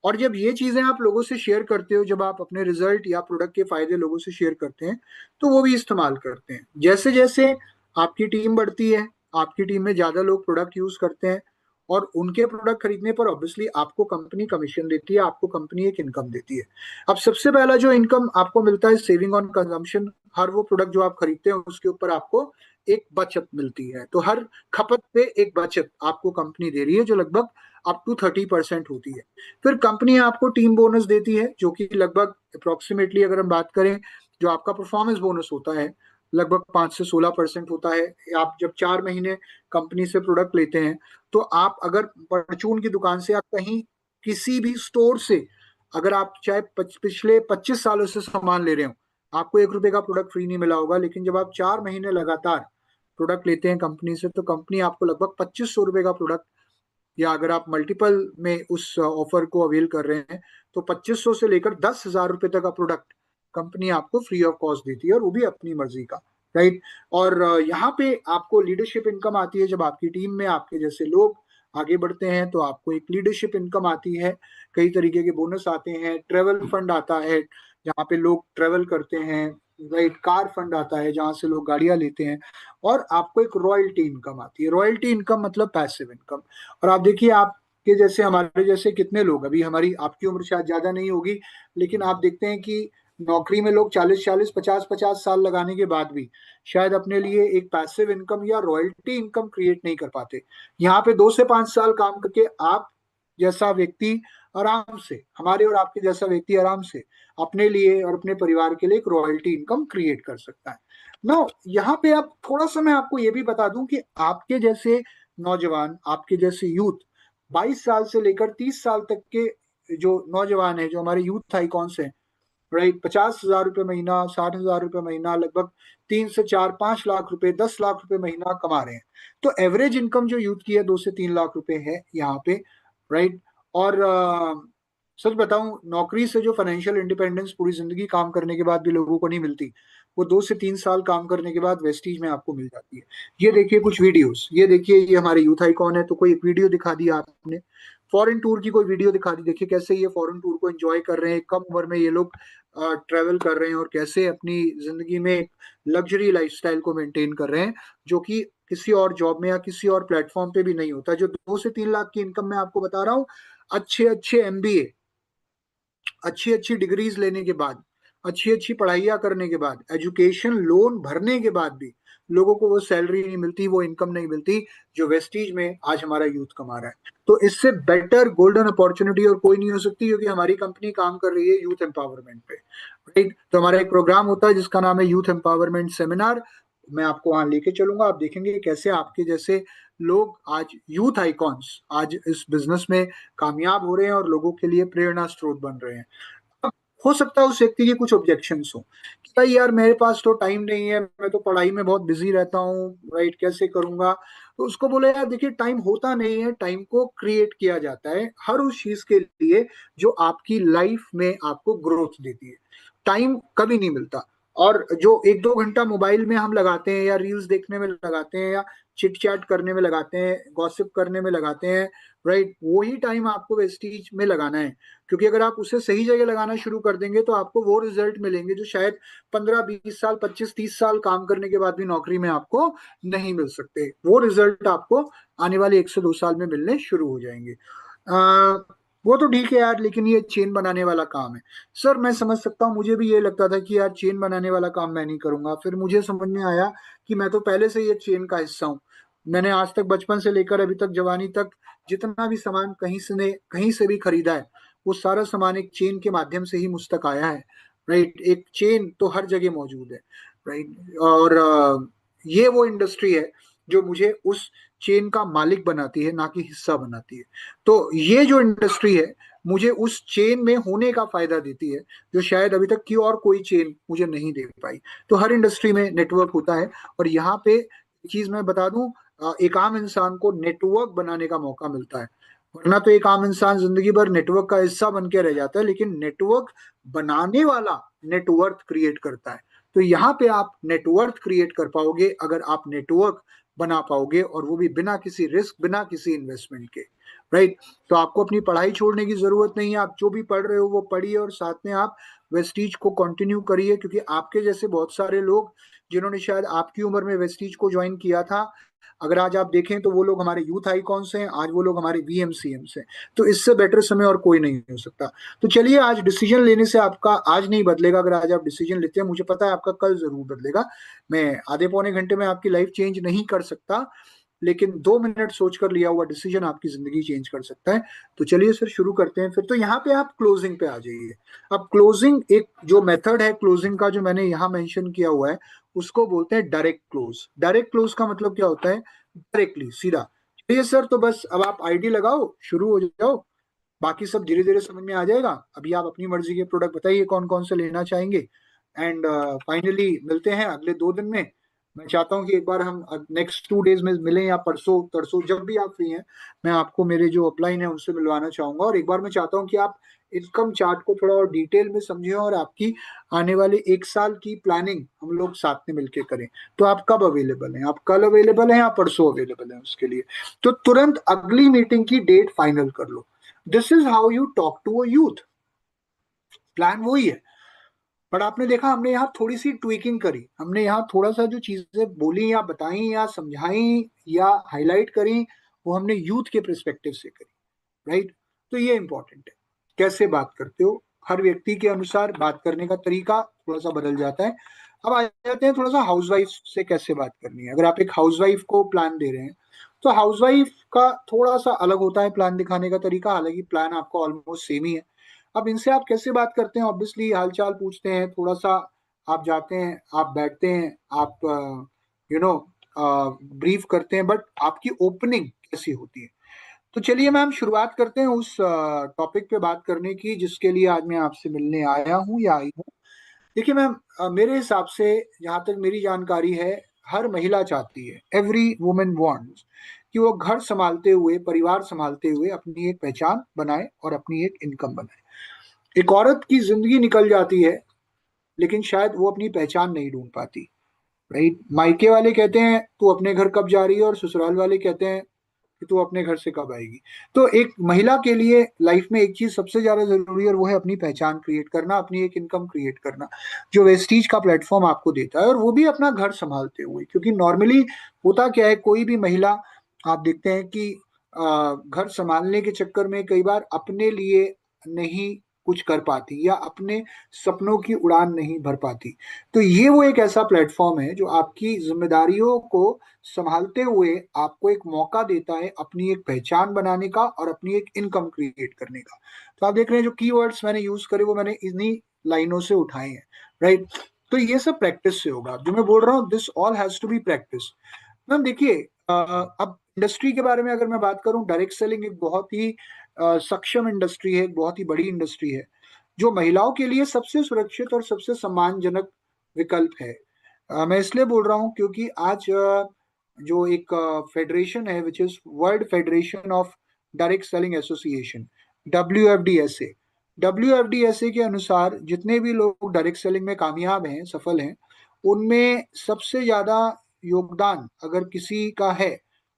और जब ये चीजें आप लोगों से शेयर करते हो, जब आप अपने रिजल्ट या प्रोडक्ट के फायदे लोगों से शेयर करते हैं, तो वो भी इस्तेमाल करते हैं। जैसे जैसे आपकी टीम बढ़ती है, आपकी टीम में ज्यादा लोग प्रोडक्ट यूज करते हैं, और उनके प्रोडक्ट खरीदने पर ऑब्वियसली आपको कंपनी कमीशन देती है, आपको कंपनी एक इनकम देती है। अब सबसे पहला जो इनकम आपको मिलता है सेविंग ऑन कंजम्पशन। हर वो प्रोडक्ट जो आप खरीदते हैं उसके ऊपर आपको एक बचत मिलती है, तो हर खपत पे एक बचत आपको कंपनी दे रही है, जो लगभग अप टू 30% होती है। फिर कंपनी आपको टीम बोनस देती है, जो कि लगभग अप्रोक्सीमेटली अगर हम बात करें, जो आपका परफॉर्मेंस बोनस होता है लगभग 5 से 16% होता है। आप जब 4 महीने कंपनी से प्रोडक्ट लेते हैं, तो आप अगर परचून की दुकान से, आप कहीं किसी भी स्टोर से, अगर आप चाहे पिछले 25 सालों से सामान ले रहे हो, आपको 1 रुपए का प्रोडक्ट फ्री नहीं मिला होगा। लेकिन जब आप 4 महीने लगातार प्रोडक्ट लेते हैं कंपनी से, तो कंपनी आपको लगभग 2500 रुपए का प्रोडक्ट, या अगर आप मल्टीपल में उस ऑफर को अवेल कर रहे हैं, तो 2500 से लेकर 10,000 रुपए तक का प्रोडक्ट कंपनी आपको फ्री ऑफ कॉस्ट देती है, और वो भी अपनी मर्जी का, राइट। और यहाँ पे आपको लीडरशिप इनकम आती है। जब आपकी टीम में आपके जैसे लोग आगे बढ़ते हैं, तो आपको एक लीडरशिप इनकम आती है, कई तरीके के बोनस आते हैं, ट्रेवल फंड आता है जहाँ पे लोग ट्रेवल करते हैं, राइट, कार फंड आता है जहाँ से लोग गाड़ियां लेते हैं, और आपको एक रॉयल्टी इनकम आती है। रॉयल्टी इनकम मतलब पैसिव इनकम। और आप देखिए, आपके जैसे, हमारे जैसे कितने लोग, अभी हमारी आपकी उम्र शायद ज्यादा नहीं होगी, लेकिन आप देखते हैं कि नौकरी में लोग 40-40, 50-50 साल लगाने के बाद भी शायद अपने लिए एक पैसिव इनकम या रॉयल्टी इनकम क्रिएट नहीं कर पाते। यहाँ पे 2 से 5 साल काम करके आप जैसा व्यक्ति आराम से, हमारे और आपके जैसा व्यक्ति आराम से अपने लिए और अपने परिवार के लिए एक रॉयल्टी इनकम क्रिएट कर सकता है। नो, यहाँ पे आप थोड़ा सा मैं आपको ये भी बता दूं कि आपके जैसे नौजवान, आपके जैसे यूथ, 22 साल से लेकर 30 साल तक के जो नौजवान है, जो हमारे यूथ आइकॉन्स हैं, राइट, 50,000 रुपये महीना, 60,000 रुपये महीना, लगभग 3 से 4, 5 लाख रुपए, 10 लाख रुपए महीना कमा रहे हैं। तो एवरेज इनकम जो यूथ की है 2 से 3 लाख रुपए है यहाँ पे, राइट। और सच बताऊं, नौकरी से जो फाइनेंशियल इंडिपेंडेंस पूरी जिंदगी काम करने के बाद भी लोगों को नहीं मिलती, वो 2 से 3 साल काम करने के बाद वेस्टीज में आपको मिल जाती है। ये देखिए कुछ वीडियोस, ये देखिए, ये हमारे यूथ आइकॉन है, तो कोई एक वीडियो दिखा दी आपने, फॉरेन टूर की कोई वीडियो दिखा दी, देखिए कैसे ये फॉरेन टूर को एंजॉय कर रहे हैं, कम उम्र में ये लोग ट्रेवल कर रहे हैं और कैसे अपनी जिंदगी में लग्जरी लाइफस्टाइल को मेंटेन कर रहे हैं, जो कि किसी और जॉब में या किसी और प्लेटफॉर्म पे भी नहीं होता। जो 2 से 3 लाख की इनकम मैं आपको बता रहा हूँ, अच्छे अच्छे एमबीए, अच्छी अच्छी डिग्रीज लेने के बाद, अच्छी अच्छी पढ़ाइयाँ करने के बाद, एजुकेशन लोन भरने के बाद भी लोगों को वो सैलरी नहीं मिलती, वो इनकम नहीं मिलती जो वेस्टीज में आज हमारा यूथ कमा रहा है। तो इससे बेटर गोल्डन अपॉर्चुनिटी और कोई नहीं हो सकती, क्योंकि हमारी कंपनी काम कर रही है यूथ एम्पावरमेंट पे, राइट। तो हमारा एक प्रोग्राम होता है जिसका नाम है यूथ एम्पावरमेंट सेमिनार। मैं आपको वहां लेके चलूंगा, आप देखेंगे कैसे आपके जैसे लोग आज, यूथ आइकॉन्स, आज इस बिजनेस में कामयाब हो रहे हैं और लोगों के लिए प्रेरणा स्रोत बन रहे हैं। हो सकता है उस व्यक्ति के कुछ ऑब्जेक्शंस हो कि भाई यार मेरे पास तो टाइम नहीं है, मैं तो पढ़ाई में बहुत बिजी रहता हूँ, राइट, कैसे करूंगा। तो उसको बोले यार देखिए, टाइम होता नहीं है, टाइम को क्रिएट किया जाता है हर उस चीज के लिए जो आपकी लाइफ में आपको ग्रोथ देती है। टाइम कभी नहीं मिलता। और जो 1-2 घंटा मोबाइल में हम लगाते हैं या रील्स देखने में लगाते हैं या चिट चैट करने में लगाते हैं, गॉसिप करने में लगाते हैं, राइट, वही टाइम आपको वेस्टीज में लगाना है। क्योंकि अगर आप उसे सही जगह लगाना शुरू कर देंगे तो आपको वो रिजल्ट मिलेंगे जो शायद 15-20 साल, 25-30 साल काम करने के बाद भी नौकरी में आपको नहीं मिल सकते। वो रिजल्ट आपको आने वाले 1 से 2 साल में मिलने शुरू हो जाएंगे। वो तो ठीक है यार, लेकिन ये चेन बनाने वाला काम है। सर मैं समझ सकता हूँ, मुझे भी ये लगता था कि यार चेन बनाने वाला काम मैं नहीं करूंगा। फिर मुझे समझ में आया कि मैं तो पहले से ये चेन का हिस्सा हूँ। मैंने आज तक, बचपन से लेकर अभी तक जवानी तक, जितना भी सामान कहीं से भी खरीदा है, वो सारा सामान एक चेन के माध्यम से ही मुझ तक आया है, राइट। एक चेन तो हर जगह मौजूद है, राइट। और ये वो इंडस्ट्री है जो मुझे उस चेन का मालिक बनाती है, ना कि हिस्सा बनाती है। तो ये जो इंडस्ट्री है मुझे उस चेन में होने का फायदा देती है, जो शायद अभी तक की और कोई चेन मुझे नहीं दे पाई। तो हर इंडस्ट्री में नेटवर्क होता है, और यहाँ पे चीज मैं बता दूं, एक आम इंसान को नेटवर्क बनाने का मौका मिलता है। वरना तो एक आम इंसान जिंदगी भर नेटवर्क का हिस्सा बन के रह जाता है, लेकिन नेटवर्क बनाने वाला नेटवर्थ क्रिएट करता है। तो यहाँ पे आप नेटवर्थ क्रिएट कर पाओगे अगर आप नेटवर्क बना पाओगे, और वो भी बिना किसी रिस्क, बिना किसी इन्वेस्टमेंट के, राइट। तो आपको अपनी पढ़ाई छोड़ने की जरूरत नहीं है, आप जो भी पढ़ रहे हो वो पढ़िए, और साथ में आप वेस्टीज को कंटिन्यू करिए, क्योंकि आपके जैसे बहुत सारे लोग जिन्होंने शायद आपकी उम्र में वेस्टीज को ज्वाइन किया था, अगर आज आप देखें तो वो लोग हमारे यूथ आइकॉन्स हैं, आज वो लोग हमारे वीएमसीएम्स हैं। तो इससे बेटर समय और कोई नहीं हो सकता। तो चलिए, आज डिसीजन लेने से आपका आज नहीं बदलेगा। अगर आज आप डिसीजन लेते हैं, मुझे पता है आपका कल जरूर बदलेगा। मैं आधे पौने घंटे में आपकी लाइफ चेंज नहीं कर सकता, लेकिन 2 मिनट सोचकर लिया हुआ डिसीजन आपकी जिंदगी चेंज कर सकता है। तो चलिए सर, शुरू करते हैं फिर। तो यहाँ पे आप क्लोजिंग पे आ जाइए। अब क्लोजिंग, एक जो मेथड है क्लोजिंग का जो मैंने यहाँ मेंशन किया हुआ है, उसको बोलते हैं डायरेक्ट क्लोज। डायरेक्ट क्लोज का मतलब क्या होता है? डायरेक्टली, सीधा। चलिए सर, तो बस अब आप आईडी लगाओ, शुरू हो जाओ, बाकी सब धीरे धीरे समझ में आ जाएगा। अभी आप अपनी मर्जी के प्रोडक्ट बताइए कौन कौन से लेना चाहेंगे, एंड फाइनली मिलते हैं अगले 2 दिन में। मैं चाहता हूँ कि एक बार हम नेक्स्ट 2 डेज में मिलें, या परसों तरसों, जब भी आप फ्री हैं। मैं आपको मेरे जो अपलाइन है उनसे मिलवाना चाहूंगा, और एक बार मैं चाहता हूँ कि आप इनकम चार्ट को थोड़ा और डिटेल में समझें, और आपकी आने वाले 1 साल की प्लानिंग हम लोग साथ में मिलकर करें। तो आप कब अवेलेबल हैं? आप कल अवेलेबल हैं या परसों अवेलेबल हैं उसके लिए? तो तुरंत अगली मीटिंग की डेट फाइनल कर लो। This is how you talk to a youth. Plan वही है, बट आपने देखा हमने यहाँ थोड़ी सी ट्वीकिंग करी, हमने यहाँ थोड़ा सा जो चीजें बोली या बताई या समझाई या हाईलाइट करी, वो हमने यूथ के परस्पेक्टिव से करी, राइट। तो ये इंपॉर्टेंट है, कैसे बात करते हो, हर व्यक्ति के अनुसार बात करने का तरीका थोड़ा सा बदल जाता है। अब आ जाते हैं थोड़ा सा हाउसवाइफ से कैसे बात करनी है। अगर आप एक हाउसवाइफ को प्लान दे रहे हैं तो हाउसवाइफ का थोड़ा सा अलग होता है प्लान दिखाने का तरीका, हालांकि प्लान आपका ऑलमोस्ट सेम ही है। अब इनसे आप कैसे बात करते हैं, ऑब्वियसली हालचाल पूछते हैं थोड़ा सा, आप जाते हैं, आप बैठते हैं, आप यू नो ब्रीफ करते हैं, बट आपकी ओपनिंग कैसी होती है। तो चलिए मैम शुरुआत करते हैं उस टॉपिक पे बात करने की जिसके लिए आज मैं आपसे मिलने आया हूँ या आई हूँ। देखिए मैम, मेरे हिसाब से जहाँ तक मेरी जानकारी है, हर महिला चाहती है, एवरी वुमेन वांट्स, कि वो घर संभालते हुए, परिवार संभालते हुए अपनी एक पहचान बनाए और अपनी एक इनकम बनाए। एक औरत की जिंदगी निकल जाती है लेकिन शायद वो अपनी पहचान नहीं ढूंढ पाती। राइट, मायके वाले कहते हैं तू अपने घर कब जा रही है, और ससुराल वाले कहते हैं कि तू अपने घर से कब आएगी। तो एक महिला के लिए लाइफ में एक चीज सबसे ज्यादा जरूरी है और वो है अपनी पहचान क्रिएट करना, अपनी एक इनकम क्रिएट करना, जो वेस्टीज का प्लेटफॉर्म आपको देता है, और वो भी अपना घर संभालते हुए। क्योंकि नॉर्मली होता क्या है, कोई भी महिला आप देखते हैं कि घर संभालने के चक्कर में कई बार अपने लिए नहीं कुछ कर पाती या अपने सपनों की उड़ान नहीं भर पाती। तो ये वो एक ऐसा प्लेटफॉर्म है जो आपकी जिम्मेदारियों को संभालते हुए आपको एक मौका देता है अपनी एक पहचान बनाने का और अपनी एक इनकम क्रिएट करने का। तो आप देख रहे हैं जो कीवर्ड्स मैंने यूज करे वो मैंने इन्हीं लाइनों से उठाए हैं। राइट, तो ये सब प्रैक्टिस से होगा, जो मैं बोल रहा हूँ this all has to be practice. Ma'am देखिए, अब इंडस्ट्री के बारे में अगर मैं बात करूं, डायरेक्ट सेलिंग एक बहुत ही सक्षम इंडस्ट्री है, एक बहुत ही बड़ी इंडस्ट्री है, जो महिलाओं के लिए सबसे सुरक्षित और सबसे सम्मानजनक विकल्प है। मैं इसलिए बोल रहा हूं क्योंकि आज जो एक फेडरेशन है which is world federation of direct selling association, WFDSA, WFDSA के अनुसार जितने भी लोग डायरेक्ट सेलिंग में कामयाब हैं, सफल हैं, उनमें सबसे ज्यादा योगदान अगर किसी का है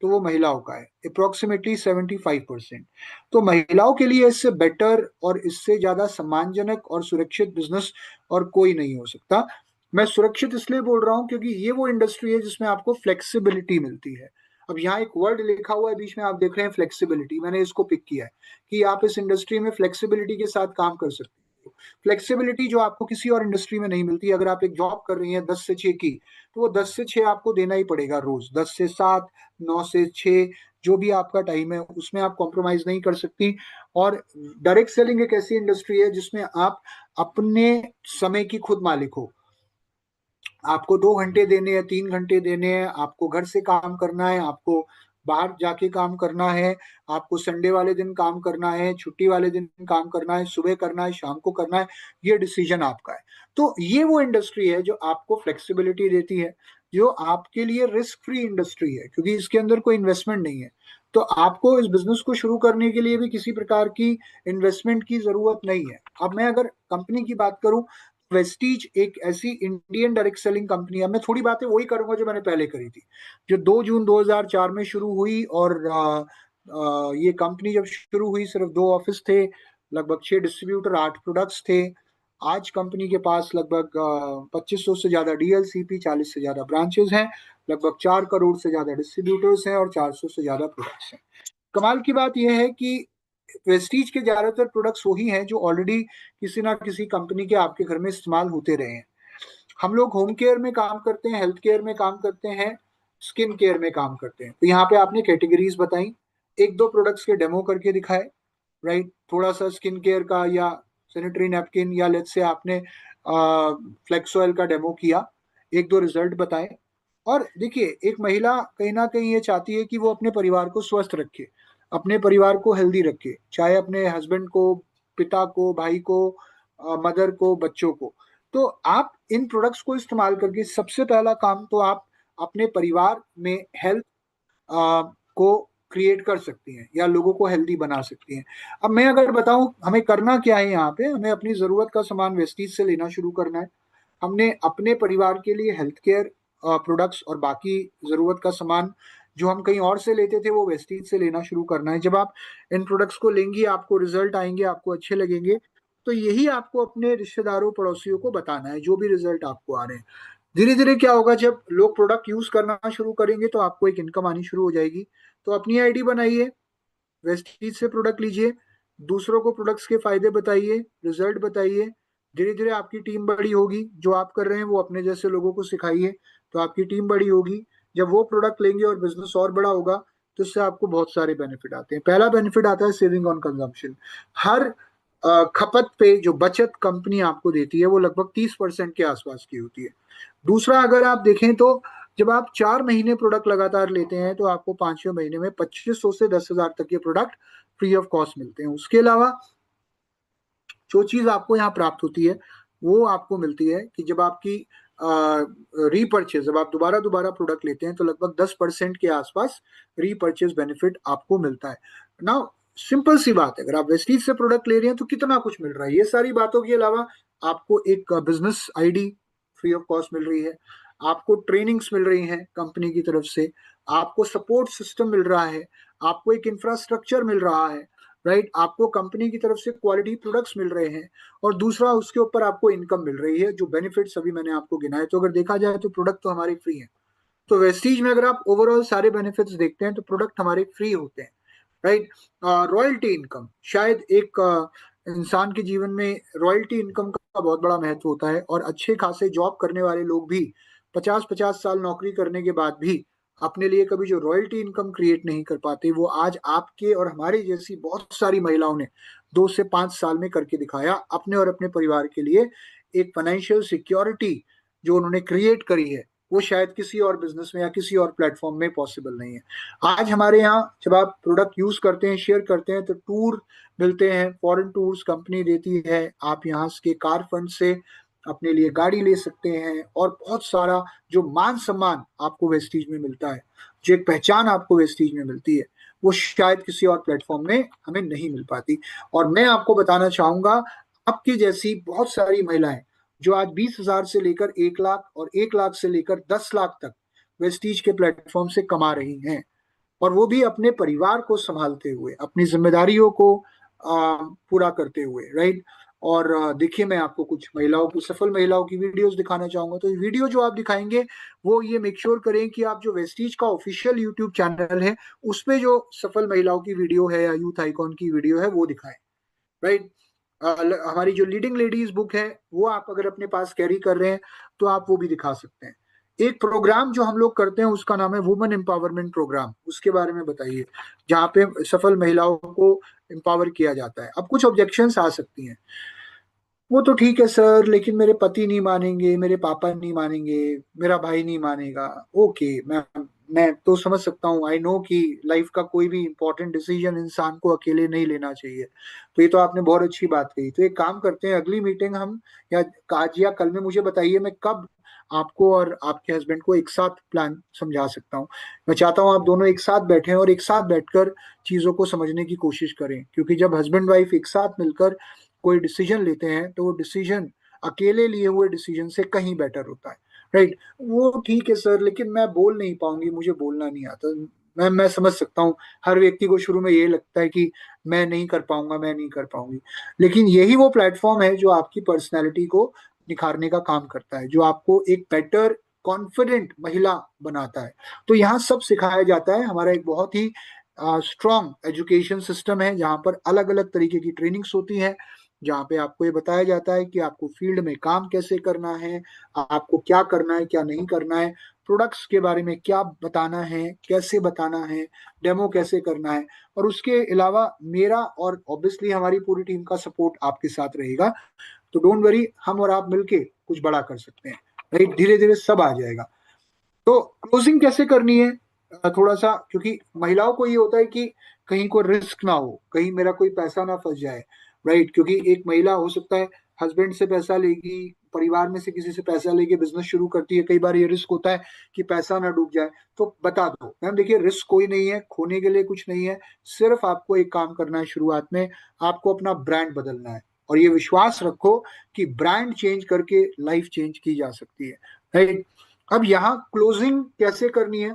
तो वो महिलाओं का है, अप्रोक्सीमेटली 75%। तो महिलाओं के लिए इससे बेटर और इससे ज्यादा सम्मानजनक और सुरक्षित बिजनेस और कोई नहीं हो सकता। मैं सुरक्षित इसलिए बोल रहा हूँ क्योंकि ये वो इंडस्ट्री है जिसमें आपको फ्लेक्सिबिलिटी मिलती है। अब यहाँ एक वर्ड लिखा हुआ है बीच में, आप देख रहे हैं फ्लेक्सिबिलिटी, मैंने इसको पिक किया है कि आप इस इंडस्ट्री में फ्लेक्सिबिलिटी के साथ काम कर सकते हो। फ्लेक्सिबिलिटी जो आपको किसी और इंडस्ट्री में नहीं मिलती। अगर आप एक जॉब कर रही हैं 10 से 6 की, तो वो 10 से 6 आपको देना ही पड़ेगा रोज, 10 से 7, 9 से 6, जो भी आपका टाइम है उसमें आप कॉम्प्रोमाइज नहीं कर सकती। और डायरेक्ट सेलिंग एक ऐसी इंडस्ट्री है जिसमें आप अपने समय की खुद मालिक हो। आपको 2 घंटे देने हैं, 3 घंटे देने हैं, आपको घर से काम करना है, आपको बाहर जाके काम करना है, आपको संडे वाले दिन काम करना है, छुट्टी वाले दिन काम करना है, सुबह करना है, शाम को करना है, ये डिसीजन आपका है। तो ये वो इंडस्ट्री है जो आपको फ्लेक्सिबिलिटी देती है, जो आपके लिए रिस्क फ्री इंडस्ट्री है क्योंकि इसके अंदर कोई इन्वेस्टमेंट नहीं है। तो आपको इस बिजनेस को शुरू करने के लिए भी किसी प्रकार की इन्वेस्टमेंट की जरूरत नहीं है। अब मैं अगर कंपनी की बात करूं, वेस्टीज एक ऐसी इंडियन डायरेक्ट सेलिंग कंपनी है। मैं थोड़ी बातें वही करूंगा जो मैंने पहले करी थी, जो 2 जून 2004 में शुरू हुई। और ये कंपनी जब शुरू हुई सिर्फ 2 ऑफिस थे, लगभग 6 डिस्ट्रीब्यूटर, 8 प्रोडक्ट्स थे। आज कंपनी के पास लगभग 2500 से ज्यादा DLCP, 40 से ज्यादा ब्रांचेस हैं, लगभग 4 करोड़ से ज्यादा डिस्ट्रीब्यूटर्स हैं और 400 से ज्यादा प्रोडक्ट्स हैं। कमाल की बात यह है कि वेस्टीज के ज्यादातर प्रोडक्ट्स वही हैं जो ऑलरेडी किसी ना किसी कंपनी के आपके घर में इस्तेमाल होते रहे हैं। हम लोग होम केयर में काम करते हैं, हेल्थ केयर में काम करते हैं, स्किन केयर में काम करते हैं। तो यहाँ पे आपने कैटेगरीज बताई, एक दो प्रोडक्ट्स के डेमो करके दिखाए। राइट, थोड़ा सा स्किन केयर का या सैनिटरी नैपकिन या लेट्स से आपने फ्लेक्स ऑयल का डेमो किया, एक दो रिजल्ट बताए। और देखिए, एक महिला कहीं ना कहीं ये चाहती है कि वो अपने परिवार को स्वस्थ रखे, अपने परिवार को हेल्दी रखे, चाहे अपने हस्बैंड को, पिता को, भाई को, मदर को, बच्चों को। तो आप इन प्रोडक्ट्स को इस्तेमाल करके सबसे पहला काम तो आप अपने परिवार में हेल्थ को क्रिएट कर सकती हैं या लोगों को हेल्दी बना सकती हैं। अब मैं अगर बताऊं हमें करना क्या है, यहाँ पे हमें अपनी जरूरत का सामान वेस्टीज से लेना शुरू करना है। हमने अपने परिवार के लिए हेल्थ केयर प्रोडक्ट्स और बाकी जरूरत का सामान जो हम कहीं और से लेते थे वो वेस्टीज से लेना शुरू करना है। जब आप इन प्रोडक्ट्स को लेंगी, आपको रिजल्ट आएंगे, आपको अच्छे लगेंगे, तो यही आपको अपने रिश्तेदारों पड़ोसियों को बताना है जो भी रिजल्ट आपको आ रहे हैं। धीरे धीरे क्या होगा, जब लोग प्रोडक्ट यूज करना शुरू करेंगे तो आपको एक इनकम आनी शुरू हो जाएगी। तो अपनी आईडी बनाइए, वेस्टीज से प्रोडक्ट लीजिए, दूसरों को प्रोडक्ट्स के फायदे बताइए, रिजल्ट बताइए। धीरे धीरे आपकी टीम बड़ी होगी, जो आप कर रहे हैं वो अपने जैसे लोगों को सिखाइए, तो आपकी टीम बड़ी होगी। जब वो प्रोडक्ट लेंगे और बिजनेस और बड़ा होगा, तो इससे आपको बहुत सारे बेनिफिट आते हैं। पहला बेनिफिट आता है सेविंग ऑन कंजम्पशन। हर खपत पे जो बचत कंपनी आपको देती है वो लगभग 30% के आसपास की होती है। दूसरा, अगर आप देखें तो जब आप 4 महीने प्रोडक्ट लगातार लेते हैं तो आपको 5वें महीने में 2500 से 10,000 तक के प्रोडक्ट फ्री ऑफ कॉस्ट मिलते हैं। उसके अलावा जो चीज आपको यहाँ प्राप्त होती है वो आपको मिलती है कि जब आपकी रीपर्चेज, जब आप दोबारा दोबारा प्रोडक्ट लेते हैं तो लगभग 10% के आसपास रीपर्चेज बेनिफिट आपको मिलता है ना। सिंपल सी बात है, अगर आप वेस्टीज से प्रोडक्ट ले रहे हैं तो कितना कुछ मिल रहा है। ये सारी बातों के अलावा आपको एक business ID free of cost मिल रही है, आपको ट्रेनिंग्स मिल रही हैं कंपनी की तरफ से, आपको सपोर्ट सिस्टम मिल रहा है, आपको एक इंफ्रास्ट्रक्चर मिल रहा है, राइट, आपको कंपनी की तरफ से क्वालिटी प्रोडक्ट्स मिल रहे हैं, और दूसरा उसके ऊपर आपको इनकम मिल रही है। जो बेनिफिट्स अभी मैंने आपको गिनाए, तो अगर देखा जाए तो प्रोडक्ट तो हमारे फ्री है। तो वेस्टीज में अगर आप ओवरऑल सारे बेनिफिट्स देखते हैं तो प्रोडक्ट हमारे फ्री होते हैं, राइट। रॉयल्टी इनकम, शायद एक इंसान के जीवन में रॉयल्टी इनकम का बहुत बड़ा महत्व होता है, और अच्छे खासे जॉब करने वाले लोग भी 50-50 साल नौकरी करने के बाद भी अपने लिए कभी जो रॉयल्टी इनकम क्रिएट नहीं कर पाते, वो आज आपके और हमारे जैसी बहुत सारी महिलाओं ने 2 से 5 साल में करके दिखाया। अपने और अपने परिवार के लिए एक फाइनेंशियल सिक्योरिटी जो उन्होंने क्रिएट करी है, वो शायद किसी और बिजनेस में या किसी और प्लेटफॉर्म में पॉसिबल नहीं है। आज हमारे यहाँ जब आप प्रोडक्ट यूज करते हैं, शेयर करते हैं, तो टूर मिलते हैं, फॉरेन टूर्स कंपनी देती है, आप यहाँ के कार फंड से अपने लिए गाड़ी ले सकते हैं, और बहुत सारा जो मान सम्मान आपको वेस्टीज में मिलता है, जो एक पहचान आपको वेस्टीज में मिलती है, वो शायद किसी और प्लेटफॉर्म में हमें नहीं मिल पाती। और मैं आपको बताना चाहूंगा, आपकी जैसी बहुत सारी महिलाएं जो आज 20,000 से लेकर 1 लाख और 1 लाख से लेकर 10 लाख तक वेस्टीज के प्लेटफॉर्म से कमा रही हैं, और वो भी अपने परिवार को संभालते हुए, अपनी जिम्मेदारियों को पूरा करते हुए, राइट। और देखिए, मैं आपको कुछ महिलाओं की, सफल महिलाओं की वीडियोस दिखाना चाहूंगा। तो वीडियो जो आप दिखाएंगे वो ये मेक श्योर करें कि आप जो वेस्टीज का ऑफिशियल यूट्यूब चैनल है उसपे जो सफल महिलाओं की वीडियो है या यूथ आइकॉन की वीडियो है वो दिखाएं, राइट। हमारी जो लीडिंग लेडीज बुक है वो आप अगर अपने पास कैरी कर रहे हैं तो आप वो भी दिखा सकते हैं। एक प्रोग्राम जो हम लोग करते हैं उसका नाम है वुमेन एम्पावरमेंट प्रोग्राम, उसके बारे में बताइए, जहाँ पे सफल महिलाओं को एम्पावर किया जाता है। अब कुछ ऑब्जेक्शंस आ सकती हैं, वो तो ठीक है सर, लेकिन मेरे पति नहीं मानेंगे, मेरे पापा नहीं मानेंगे, मेरा भाई नहीं मानेगा। ओके, मैं तो समझ सकता हूँ, आई नो कि लाइफ का कोई भी इंपॉर्टेंट डिसीजन इंसान को अकेले नहीं लेना चाहिए। तो ये तो आपने बहुत अच्छी बात कही। तो एक काम करते हैं, अगली मीटिंग हम, या आज या कल में मुझे बताइए, मैं कब आपको और आपके हस्बैंड को एक साथ प्लान समझा सकता हूँ। मैं चाहता हूँ आप दोनों एक साथ बैठें और एक साथ बैठकर चीजों को समझने की कोशिश करें, क्योंकि जब हस्बैंड वाइफ एक साथ मिलकर कोई डिसीजन लेते हैं तो वो डिसीजन अकेले लिए हुए डिसीजन से कहीं बेटर होता है, राइट। वो ठीक है सर, लेकिन मैं बोल नहीं पाऊंगी, मुझे बोलना नहीं आता। मैं समझ सकता हूँ, हर व्यक्ति को शुरू में ये लगता है कि मैं नहीं कर पाऊंगा, मैं नहीं कर पाऊंगी। लेकिन यही वो प्लेटफॉर्म है जो आपकी पर्सनैलिटी को निखारने का काम करता है, जो आपको एक बेटर कॉन्फिडेंट महिला बनाता है। तो यहाँ सब सिखाया जाता है। हमारा एक बहुत ही स्ट्रॉन्ग एजुकेशन सिस्टम है, जहाँ पर अलग अलग तरीके की ट्रेनिंग्स होती हैं, जहाँ पे आपको ये बताया जाता है कि आपको फील्ड में काम कैसे करना है, आपको क्या करना है क्या नहीं करना है, प्रोडक्ट्स के बारे में क्या बताना है, कैसे बताना है, डेमो कैसे करना है। और उसके अलावा मेरा और ऑब्वियसली हमारी पूरी टीम का सपोर्ट आपके साथ रहेगा। तो डोंट वरी, हम और आप मिलके कुछ बड़ा कर सकते हैं, राइट। धीरे धीरे सब आ जाएगा। तो क्लोजिंग कैसे करनी है, थोड़ा सा, क्योंकि महिलाओं को ये होता है कि कहीं कोई रिस्क ना हो, कहीं मेरा कोई पैसा ना फंस जाए, राइट। क्योंकि एक महिला हो सकता है हस्बैंड से पैसा लेगी, परिवार में से किसी से पैसा लेके बिजनेस शुरू करती है, कई बार ये रिस्क होता है कि पैसा ना डूब जाए। तो बता दो मैम, देखिए रिस्क कोई नहीं है, खोने के लिए कुछ नहीं है। सिर्फ आपको एक काम करना है, शुरुआत में आपको अपना ब्रांड बदलना है, और ये विश्वास रखो कि ब्रांड चेंज करके लाइफ चेंज की जा सकती है, राइट। अब यहाँ क्लोजिंग कैसे करनी है,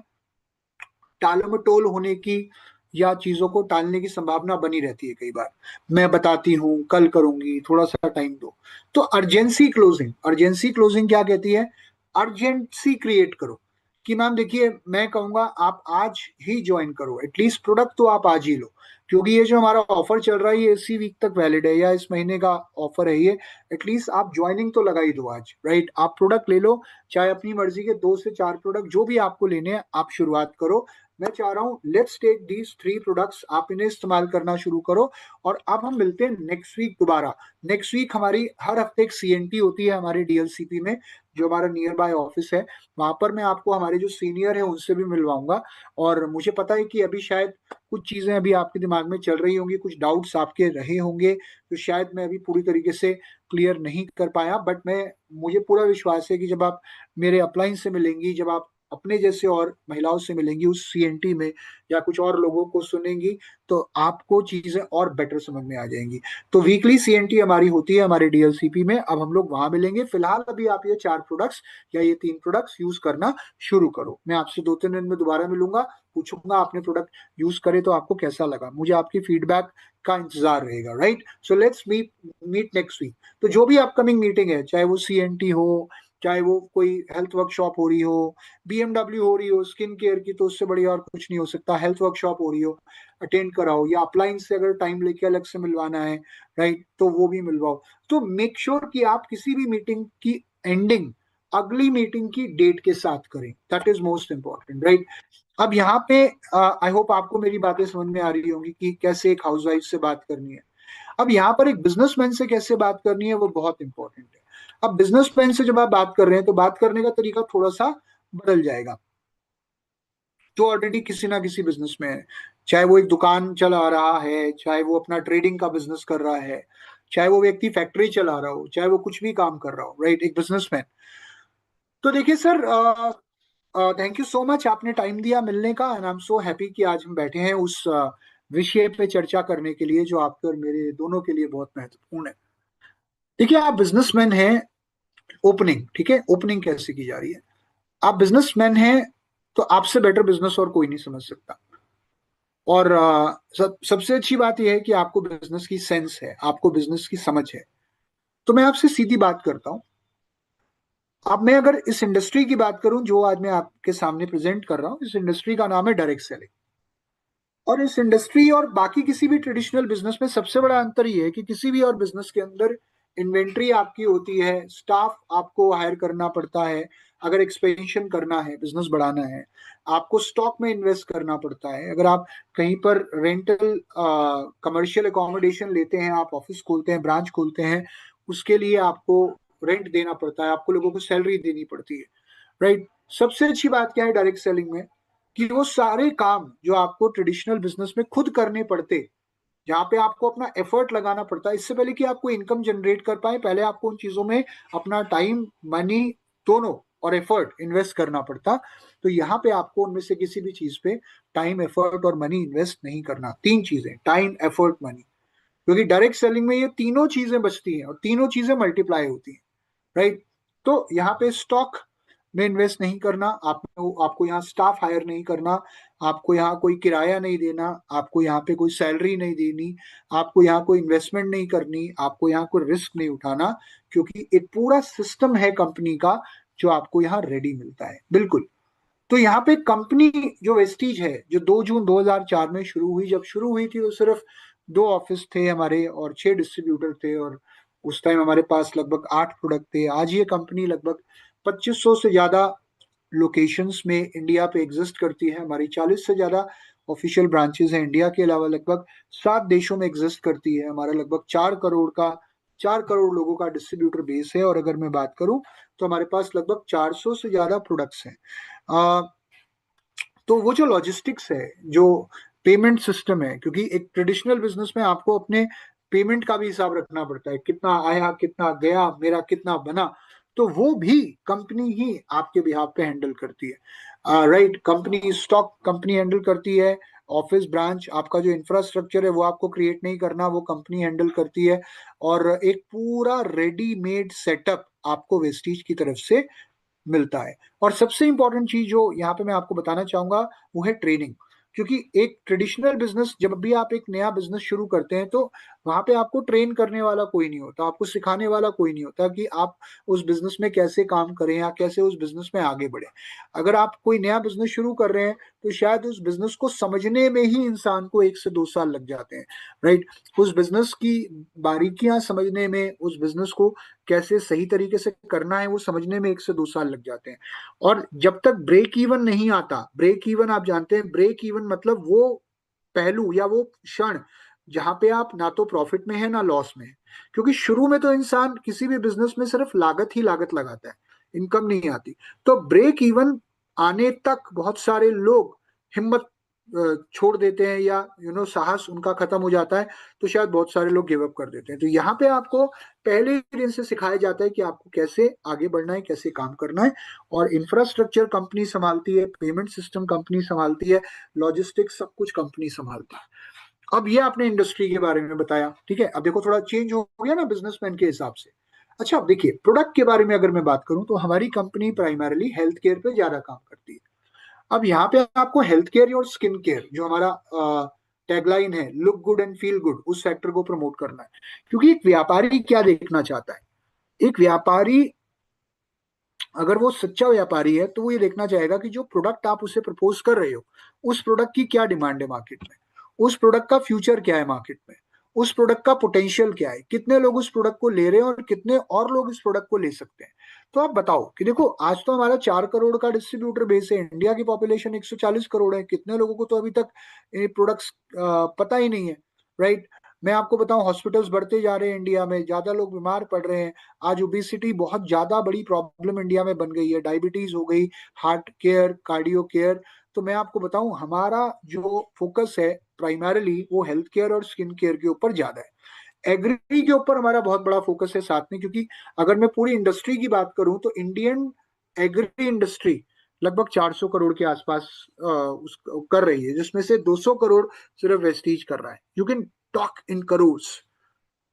टालमटोल होने की या चीजों को टालने की संभावना बनी रहती है कई बार। मैं बताती हूँ, कल करूंगी, थोड़ा सा टाइम दो। तो अर्जेंसी क्लोजिंग क्या कहती है, अर्जेंसी क्रिएट करो कि मैम देखिए, मैं कहूंगा आप आज ही ज्वाइन करो, एटलीस्ट प्रोडक्ट तो आप आज ही लो, क्योंकि ये जो हमारा ऑफर चल रहा है ये इसी वीक तक वैलिड है, या इस महीने का ऑफर है ये। एटलीस्ट आप ज्वाइनिंग तो लगा ही दो आज, राइट? आप प्रोडक्ट ले लो, चाहे अपनी मर्जी के 2 से 4 प्रोडक्ट जो भी आपको लेने हैं आप शुरुआत करो। मैं चाह रहा हूँ लेट्स टेक दीज 3 प्रोडक्ट्स, आप इन्हें इस्तेमाल करना शुरू करो। और अब हम मिलते हैं नेक्स्ट वीक दोबारा। नेक्स्ट वीक हमारी हर हफ्ते एक सीएनटी होती है हमारे डीएलसीपी में, जो हमारा नियर बाय ऑफिस है। वहां पर मैं आपको हमारे जो सीनियर है उनसे भी मिलवाऊंगा। और मुझे पता है कि अभी शायद कुछ चीजें अभी आपके दिमाग में चल रही होंगी, कुछ डाउट्स आपके रहे होंगे, तो शायद मैं अभी पूरी तरीके से क्लियर नहीं कर पाया। बट मैं मुझे पूरा विश्वास है कि जब आप मेरे अपलाइन से मिलेंगी, जब आप अपने जैसे और महिलाओं से मिलेंगी उस सीएनटी में, या कुछ और लोगों को सुनेंगी, तो आपको चीजें और बेटर समझ में आ जाएंगी। तो वीकली सीएनटी हमारी होती है हमारे डीएलसीपी में, अब हम लोग वहां मिलेंगे। फिलहाल अभी आप ये 4 प्रोडक्ट्स या ये 3 प्रोडक्ट्स यूज करना शुरू करो। मैं आपसे 2-3 दिन में दोबारा मिलूंगा, पूछूंगा आपने प्रोडक्ट यूज करे तो आपको कैसा लगा, मुझे आपकी फीडबैक का इंतजार रहेगा, right? So let's meet meet next week. तो जो भी अपकमिंग मीटिंग है, चाहे वो सीएनटी हो, चाहे वो कोई हेल्थ वर्कशॉप हो रही हो, बीएमडब्ल्यू हो रही हो स्किन केयर की, तो उससे बढ़िया और कुछ नहीं हो सकता। हेल्थ वर्कशॉप हो रही हो, अटेंड कराओ, या अपलाइन से अगर टाइम लेके अलग से मिलवाना है, राइट, तो वो भी मिलवाओ। तो मेक श्योर कि आप किसी भी मीटिंग की एंडिंग अगली मीटिंग की डेट के साथ करें, that is most important, right? अब यहाँ पे आई होप आपको मेरी बातें समझ में आ रही होंगी कि कैसे एक हाउसवाइफ से बात करनी है। अब यहाँ पर एक बिजनेसमैन से कैसे बात करनी है वो बहुत इंपॉर्टेंट है। अब बिजनेसमैन से जब आप बात कर रहे हैं तो बात करने का तरीका थोड़ा सा बदल जाएगा। जो ऑलरेडी किसी ना किसी बिजनेस में है, चाहे वो एक दुकान चला रहा है, चाहे वो अपना ट्रेडिंग का बिजनेस कर रहा है, चाहे वो व्यक्ति फैक्ट्री चला रहा हो, चाहे वो कुछ भी काम कर रहा हो, राइट, एक बिजनेसमैन। तो देखिए sir, thank you so much, आपने टाइम दिया मिलने का, and I am so happy कि आज हम बैठे हैं उस विषय पे चर्चा करने के लिए जो आपके और मेरे दोनों के लिए बहुत महत्वपूर्ण है। देखिए, आप बिजनेसमैन हैं, ओपनिंग, ठीक है, ओपनिंग कैसे की जा रही है। आप बिजनेसमैन हैं तो आपसे बेटर बिजनेस और कोई नहीं समझ सकता। और सबसे अच्छी बात यह है कि आपको बिजनेस की सेंस है, आपको बिजनेस की समझ है। तो मैं आपसे सीधी बात करता हूं। अब मैं अगर इस इंडस्ट्री की बात करूं जो आज मैं आपके सामने प्रेजेंट कर रहा हूं, इस इंडस्ट्री का नाम है डायरेक्ट सेलिंग। और इस इंडस्ट्री और बाकी किसी भी ट्रेडिशनल बिजनेस में सबसे बड़ा अंतर यह है कि किसी भी और बिजनेस के अंदर इन्वेंट्री आपकी होती है, स्टाफ आपको हायर करना पड़ता है, अगर एक्सपेंशन करना है, बिजनेस बढ़ाना है, आपको स्टॉक में इन्वेस्ट करना पड़ता है, अगर आप कहीं पर रेंटल कमर्शियल अकोमोडेशन लेते हैं, आप ऑफिस खोलते हैं, ब्रांच खोलते हैं, उसके लिए आपको रेंट देना पड़ता है, आपको लोगों को सैलरी देनी पड़ती है, राइट? सबसे अच्छी बात क्या है डायरेक्ट सेलिंग में, कि वो सारे काम जो आपको ट्रेडिशनल बिजनेस में खुद करने पड़ते, जहाँ पे आपको अपना एफर्ट लगाना पड़ता है, इससे पहले कि आपको इनकम जनरेट कर पाए, पहले आपको उन चीजों में अपना टाइम, मनी, दोनों, और एफर्ट इन्वेस्ट करना पड़ता। तो यहाँ पे आपको उनमें से किसी भी चीज पे टाइम, एफर्ट और मनी इन्वेस्ट नहीं करना। 3 चीजें, टाइम, एफर्ट, मनी, क्योंकि डायरेक्ट सेलिंग में ये तीनों चीजें बचती हैं और तीनों चीजें मल्टीप्लाई होती हैं, राइट? तो यहाँ पे स्टॉक में इन्वेस्ट नहीं करना, आपको यहाँ स्टाफ हायर नहीं करना, आपको यहाँ कोई किराया नहीं देना, आपको यहाँ पे कोई सैलरी नहीं देनी, आपको यहाँ कोई इन्वेस्टमेंट नहीं करनी, आपको यहाँ कोई रिस्क नहीं उठाना, क्योंकि एक पूरा सिस्टम है कंपनी का जो आपको यहाँ रेडी मिलता है, बिल्कुल। तो यहाँ पे कंपनी जो वेस्टीज है, जो 2 जून 2004 में शुरू हुई, जब शुरू हुई थी तो सिर्फ 2 ऑफिस थे हमारे और 6 डिस्ट्रीब्यूटर थे, और उस टाइम हमारे पास लगभग 8 प्रोडक्ट थे। आज ये कंपनी लगभग 2500 से ज्यादा लोकेशंस में इंडिया पे एग्जिस्ट करती है, हमारी 40 से ज्यादा ऑफिशियल ब्रांचेस हैं इंडिया के अलावा, लगभग 7 देशों में एग्जिस्ट करती है, हमारा लगभग 4 करोड़ लोगों का डिस्ट्रीब्यूटर बेस है। और अगर मैं बात करूं तो हमारे पास लगभग 400 से ज्यादा प्रोडक्ट्स हैं। तो वो जो लॉजिस्टिक्स है, जो पेमेंट सिस्टम है, क्योंकि एक ट्रेडिशनल बिजनेस में आपको अपने पेमेंट का भी हिसाब रखना पड़ता है, कितना आया, कितना गया, मेरा कितना बना, तो वो भी कंपनी ही आपके बिहाफ पे हैंडल करती है, right? Company stock company handle करती है, ऑफिस ब्रांच आपका जो इंफ्रास्ट्रक्चर है वो आपको क्रिएट नहीं करना, वो कंपनी हैंडल करती है। और एक पूरा रेडीमेड सेटअप आपको वेस्टीज की तरफ से मिलता है। और सबसे इंपॉर्टेंट चीज जो यहाँ पे मैं आपको बताना चाहूंगा वो है ट्रेनिंग। क्योंकि एक ट्रेडिशनल बिजनेस, जब भी आप एक नया बिजनेस शुरू करते हैं तो वहां पे आपको ट्रेन करने वाला कोई नहीं होता, आपको सिखाने वाला कोई नहीं होता कि आप उस बिजनेस में कैसे काम करें या कैसे उस बिजनेस में आगे बढ़े। अगर आप कोई नया बिजनेस शुरू कर रहे हैं तो शायद उस बिजनेस को समझने में ही इंसान को 1 से 2 साल लग जाते हैं, राइट। उस बिजनेस की बारीकियां समझने में, उस बिजनेस को कैसे सही तरीके से करना है वो समझने में 1 से 2 साल लग जाते हैं। और जब तक ब्रेक इवन नहीं आता, ब्रेक इवन आप जानते हैं, ब्रेक इवन मतलब वो पहलू या वो क्षण जहां पे आप ना तो प्रॉफिट में है ना लॉस में है। क्योंकि शुरू में तो इंसान किसी भी बिजनेस में सिर्फ लागत ही लागत लगाता है, इनकम नहीं आती। तो ब्रेक इवन आने तक बहुत सारे लोग हिम्मत छोड़ देते हैं, या साहस उनका खत्म हो जाता है। तो शायद बहुत सारे लोग गिव अप कर देते हैं। तो यहाँ पे आपको पहले ही दिन से सिखाया जाता है कि आपको कैसे आगे बढ़ना है, कैसे काम करना है। और इंफ्रास्ट्रक्चर कंपनी संभालती है, पेमेंट सिस्टम कंपनी संभालती है, लॉजिस्टिक्स सब कुछ कंपनी संभालती है। अब ये आपने इंडस्ट्री के बारे में बताया, ठीक है। अब देखो थोड़ा चेंज हो गया ना बिजनेसमैन के हिसाब से। अच्छा अब देखिए प्रोडक्ट के बारे में अगर मैं बात करूं तो हमारी कंपनी प्राइमरली हेल्थ केयर पे ज्यादा काम करती है। अब यहाँ पे आपको हेल्थ केयर और स्किन केयर, जो हमारा टैगलाइन है, look good and feel good, उस सेक्टर को प्रमोट करना है। क्योंकि एक व्यापारी क्या देखना चाहता है, एक व्यापारी अगर वो सच्चा व्यापारी है तो वो ये देखना चाहेगा कि जो प्रोडक्ट आप उसे प्रपोज कर रहे हो, उस प्रोडक्ट की क्या डिमांड है मार्केट में, उस प्रोडक्ट का फ्यूचर क्या है मार्केट में, उस प्रोडक्ट का पोटेंशियल क्या है, कितने लोग उस प्रोडक्ट को ले रहे हैं और कितने और लोग इस प्रोडक्ट को ले सकते हैं। तो आप बताओ कि देखो आज तो हमारा 4 करोड़ का डिस्ट्रीब्यूटर बेस है, इंडिया की पॉपुलेशन 140 करोड़ है, कितने लोगों को तो अभी तक ये प्रोडक्ट्स पता ही नहीं है, राइट। मैं आपको बताऊं हॉस्पिटल्स बढ़ते जा रहे हैं इंडिया में, ज्यादा लोग बीमार पड़ रहे हैं। आज ओबेसिटी बहुत ज्यादा बड़ी प्रॉब्लम इंडिया में बन गई है, डायबिटीज हो गई, हार्ट केयर, कार्डियो केयर। तो मैं आपको बताऊं हमारा जो फोकस है प्राइमरली वो हेल्थ केयर और स्किन केयर के ऊपर ज्यादा है। एग्री के ऊपर हमारा बहुत बड़ा फोकस है साथ में, क्योंकि अगर मैं पूरी इंडस्ट्री की बात करूं तो इंडियन एग्री इंडस्ट्री लगभग 400 करोड़ के आसपास कर रही है, जिसमें से 200 करोड़ सिर्फ वेस्टीज कर रहा है। You can talk in crore.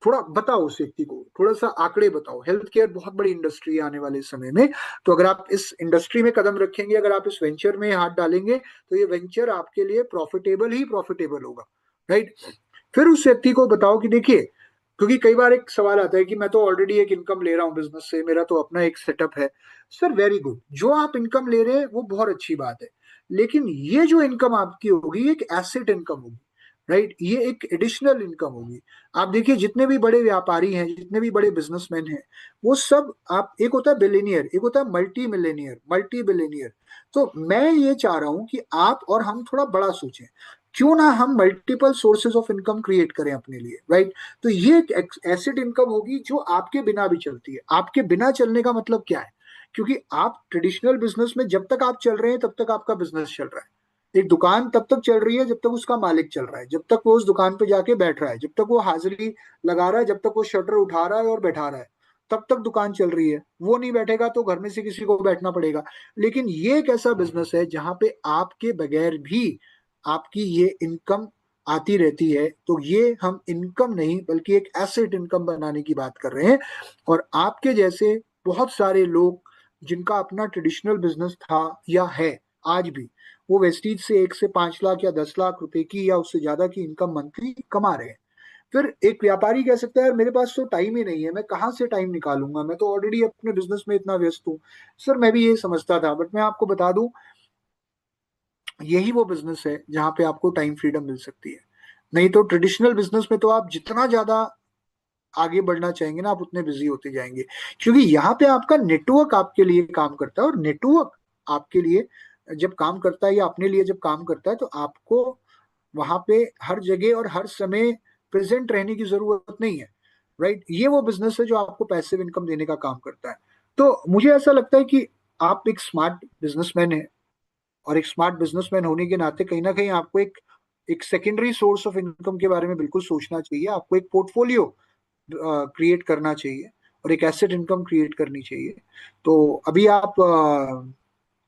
थोड़ा बताओ उस व्यक्ति को, थोड़ा सा आंकड़े बताओ। हेल्थ केयर बहुत बड़ी इंडस्ट्री है आने वाले समय में। तो अगर आप इस इंडस्ट्री में कदम रखेंगे, अगर आप इस वेंचर में हाथ डालेंगे तो ये वेंचर आपके लिए प्रॉफिटेबल ही प्रॉफिटेबल होगा, राइट। फिर उस व्यक्ति को बताओ कि देखिए, क्योंकि कई बार एक सवाल आता है कि मैं तो ऑलरेडी एक इनकम ले रहा हूँ बिजनेस से, मेरा तो अपना एक सेटअप है। सर वेरी गुड, जो आप इनकम ले रहे हैं वो बहुत अच्छी बात है, लेकिन ये जो इनकम आपकी होगी एक एसेट इनकम होगी, राइट। ये एक एडिशनल इनकम होगी। आप देखिए जितने भी बड़े व्यापारी हैं, जितने भी बड़े बिजनेसमैन हैं, वो सब, आप, एक होता है बिलियनियर, एक होता है मल्टी मिलेनियर, मल्टी बिलियनियर। तो मैं ये चाह रहा हूं कि आप और हम थोड़ा बड़ा सोचें। क्यों ना हम multiple sources of income create करें अपने लिए, राइट। तो ये एक एसिड इनकम होगी जो आपके बिना भी चलती है। आपके बिना चलने का मतलब क्या है, क्योंकि आप ट्रेडिशनल बिजनेस में जब तक आप चल रहे हैं तब तक आपका बिजनेस चल रहा है। एक दुकान तब तक चल रही है जब तक उसका मालिक चल रहा है, जब तक वो उस दुकान पे जाके बैठ रहा है, जब तक वो हाजिरी लगा रहा है, जब तक वो शटर उठा रहा है और बैठा रहा है, तब तक दुकान चल रही है। वो नहीं बैठेगा तो घर में से किसी को बैठना पड़ेगा। लेकिन ये एक ऐसा बिजनेस है जहां पे आपके बगैर भी आपकी ये इनकम आती रहती है। तो ये हम इनकम नहीं बल्कि एक एसेट इनकम बनाने की बात कर रहे हैं। और आपके जैसे बहुत सारे लोग जिनका अपना ट्रेडिशनल बिजनेस था या है आज भी, वो वेस्टीज से 1 से 5 लाख या 10 लाख रुपए की या उससे ज्यादा की इनकम मंथली कमा रहे हैं। फिर एक व्यापारी कह सकता है यार मेरे पास तो टाइम ही नहीं है, मैं कहाँ से टाइम निकालूंगा, मैं तो ऑलरेडी अपने बिजनेस में इतना व्यस्त हूँ। सर मैं भी ये समझता था, बट मैं आपको बता दूं यही वो बिजनेस है जहाँ पे आपको टाइम फ्रीडम मिल सकती है। नहीं तो ट्रेडिशनल बिजनेस में तो आप जितना ज्यादा आगे बढ़ना चाहेंगे ना, आप उतने बिजी होते जाएंगे। क्योंकि यहाँ पे आपका नेटवर्क आपके लिए काम करता है, और नेटवर्क आपके लिए जब काम करता है या अपने लिए जब काम करता है तो आपको वहां पे हर जगह और हर समय प्रेजेंट रहने की जरूरत नहीं है, राइट। ये वो बिजनेस है जो आपको पैसिव इनकम देने का काम करता है। तो मुझे ऐसा लगता है कि आप एक स्मार्ट बिजनेसमैन है, और एक स्मार्ट बिजनेसमैन होने के नाते कहीं ना कहीं आपको एक एक सेकेंडरी सोर्स ऑफ इनकम के बारे में बिल्कुल सोचना चाहिए। आपको एक पोर्टफोलियो क्रिएट करना चाहिए और एक एसेट इनकम क्रिएट करनी चाहिए। तो अभी आप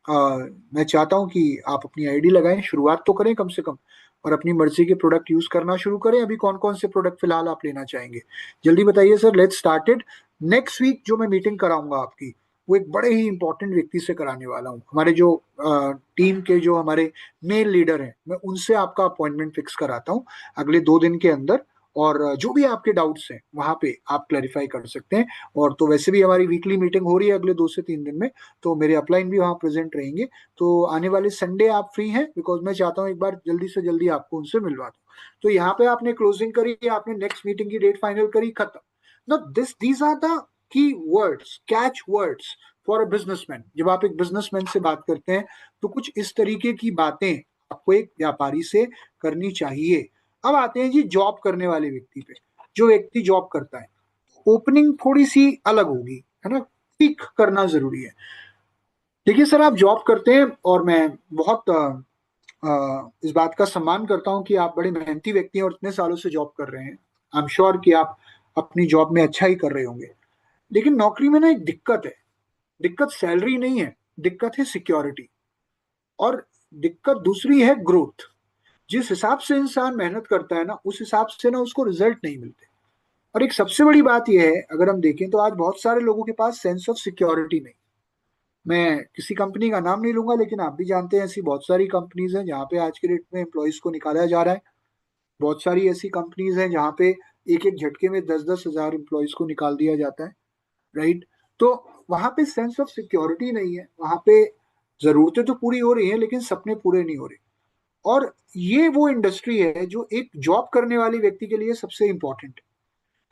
मैं चाहता हूं कि आप अपनी आईडी लगाएं, शुरुआत तो करें कम से कम, और अपनी मर्जी के प्रोडक्ट यूज करना शुरू करें। अभी कौन कौन से प्रोडक्ट फिलहाल आप लेना चाहेंगे, जल्दी बताइए sir. Let's started. Next week जो मैं मीटिंग कराऊंगा आपकी, वो एक बड़े ही इंपॉर्टेंट व्यक्ति से कराने वाला हूँ। हमारे जो टीम के जो हमारे मेन लीडर हैं, मैं उनसे आपका अपॉइंटमेंट फिक्स कराता हूँ अगले 2 दिन के अंदर। और जो भी आपके डाउट्स हैं वहां पे आप क्लैरिफाई कर सकते हैं। और तो वैसे भी हमारी वीकली मीटिंग हो रही है अगले 2 से 3 दिन में, तो मेरे अपलाइन भी वहाँ प्रेजेंट रहेंगे। तो आने वाले संडे आप फ्री हैं? बिकॉज मैं चाहता हूँ एक बार जल्दी से जल्दी आपको उनसे मिलवा दूँ। तो यहाँ पे आपने क्लोजिंग करी, आपने नेक्स्ट मीटिंग की डेट फाइनल करी, खत्म। ना these are the key words, catch words for a businessman. जब आप एक बिजनेसमैन से बात करते हैं तो कुछ इस तरीके की बातें आपको एक व्यापारी से करनी चाहिए। अब आते हैं जी जॉब करने वाले व्यक्ति पे। जो व्यक्ति जॉब करता है, ओपनिंग थोड़ी सी अलग होगी, है ना, सीख करना जरूरी है। देखिए सर, आप जॉब करते हैं और मैं बहुत इस बात का सम्मान करता हूं कि आप बड़े मेहनती व्यक्ति हैं और इतने सालों से जॉब कर रहे हैं। आई एम श्योर कि आप अपनी जॉब में अच्छा ही कर रहे होंगे। लेकिन नौकरी में ना एक दिक्कत है। दिक्कत सैलरी नहीं है, दिक्कत है सिक्योरिटी। और दिक्कत दूसरी है ग्रोथ। जिस हिसाब से इंसान मेहनत करता है ना, उस हिसाब से ना उसको रिजल्ट नहीं मिलते। और एक सबसे बड़ी बात यह है, अगर हम देखें तो आज बहुत सारे लोगों के पास सेंस ऑफ सिक्योरिटी नहीं। मैं किसी कंपनी का नाम नहीं लूंगा, लेकिन आप भी जानते हैं ऐसी बहुत सारी कंपनीज हैं जहाँ पे आज के डेट में एम्प्लॉयज को निकाला जा रहा है। बहुत सारी ऐसी कंपनीज हैं जहाँ पे एक एक झटके में 10-10 हजार एम्प्लॉयज को निकाल दिया जाता है। राइट। तो वहां पे सेंस ऑफ सिक्योरिटी नहीं है। वहां पे जरूरतें तो पूरी हो रही हैं लेकिन सपने पूरे नहीं हो रहे। और ये वो इंडस्ट्री है जो एक जॉब करने वाले व्यक्ति के लिए सबसे इंपॉर्टेंट है।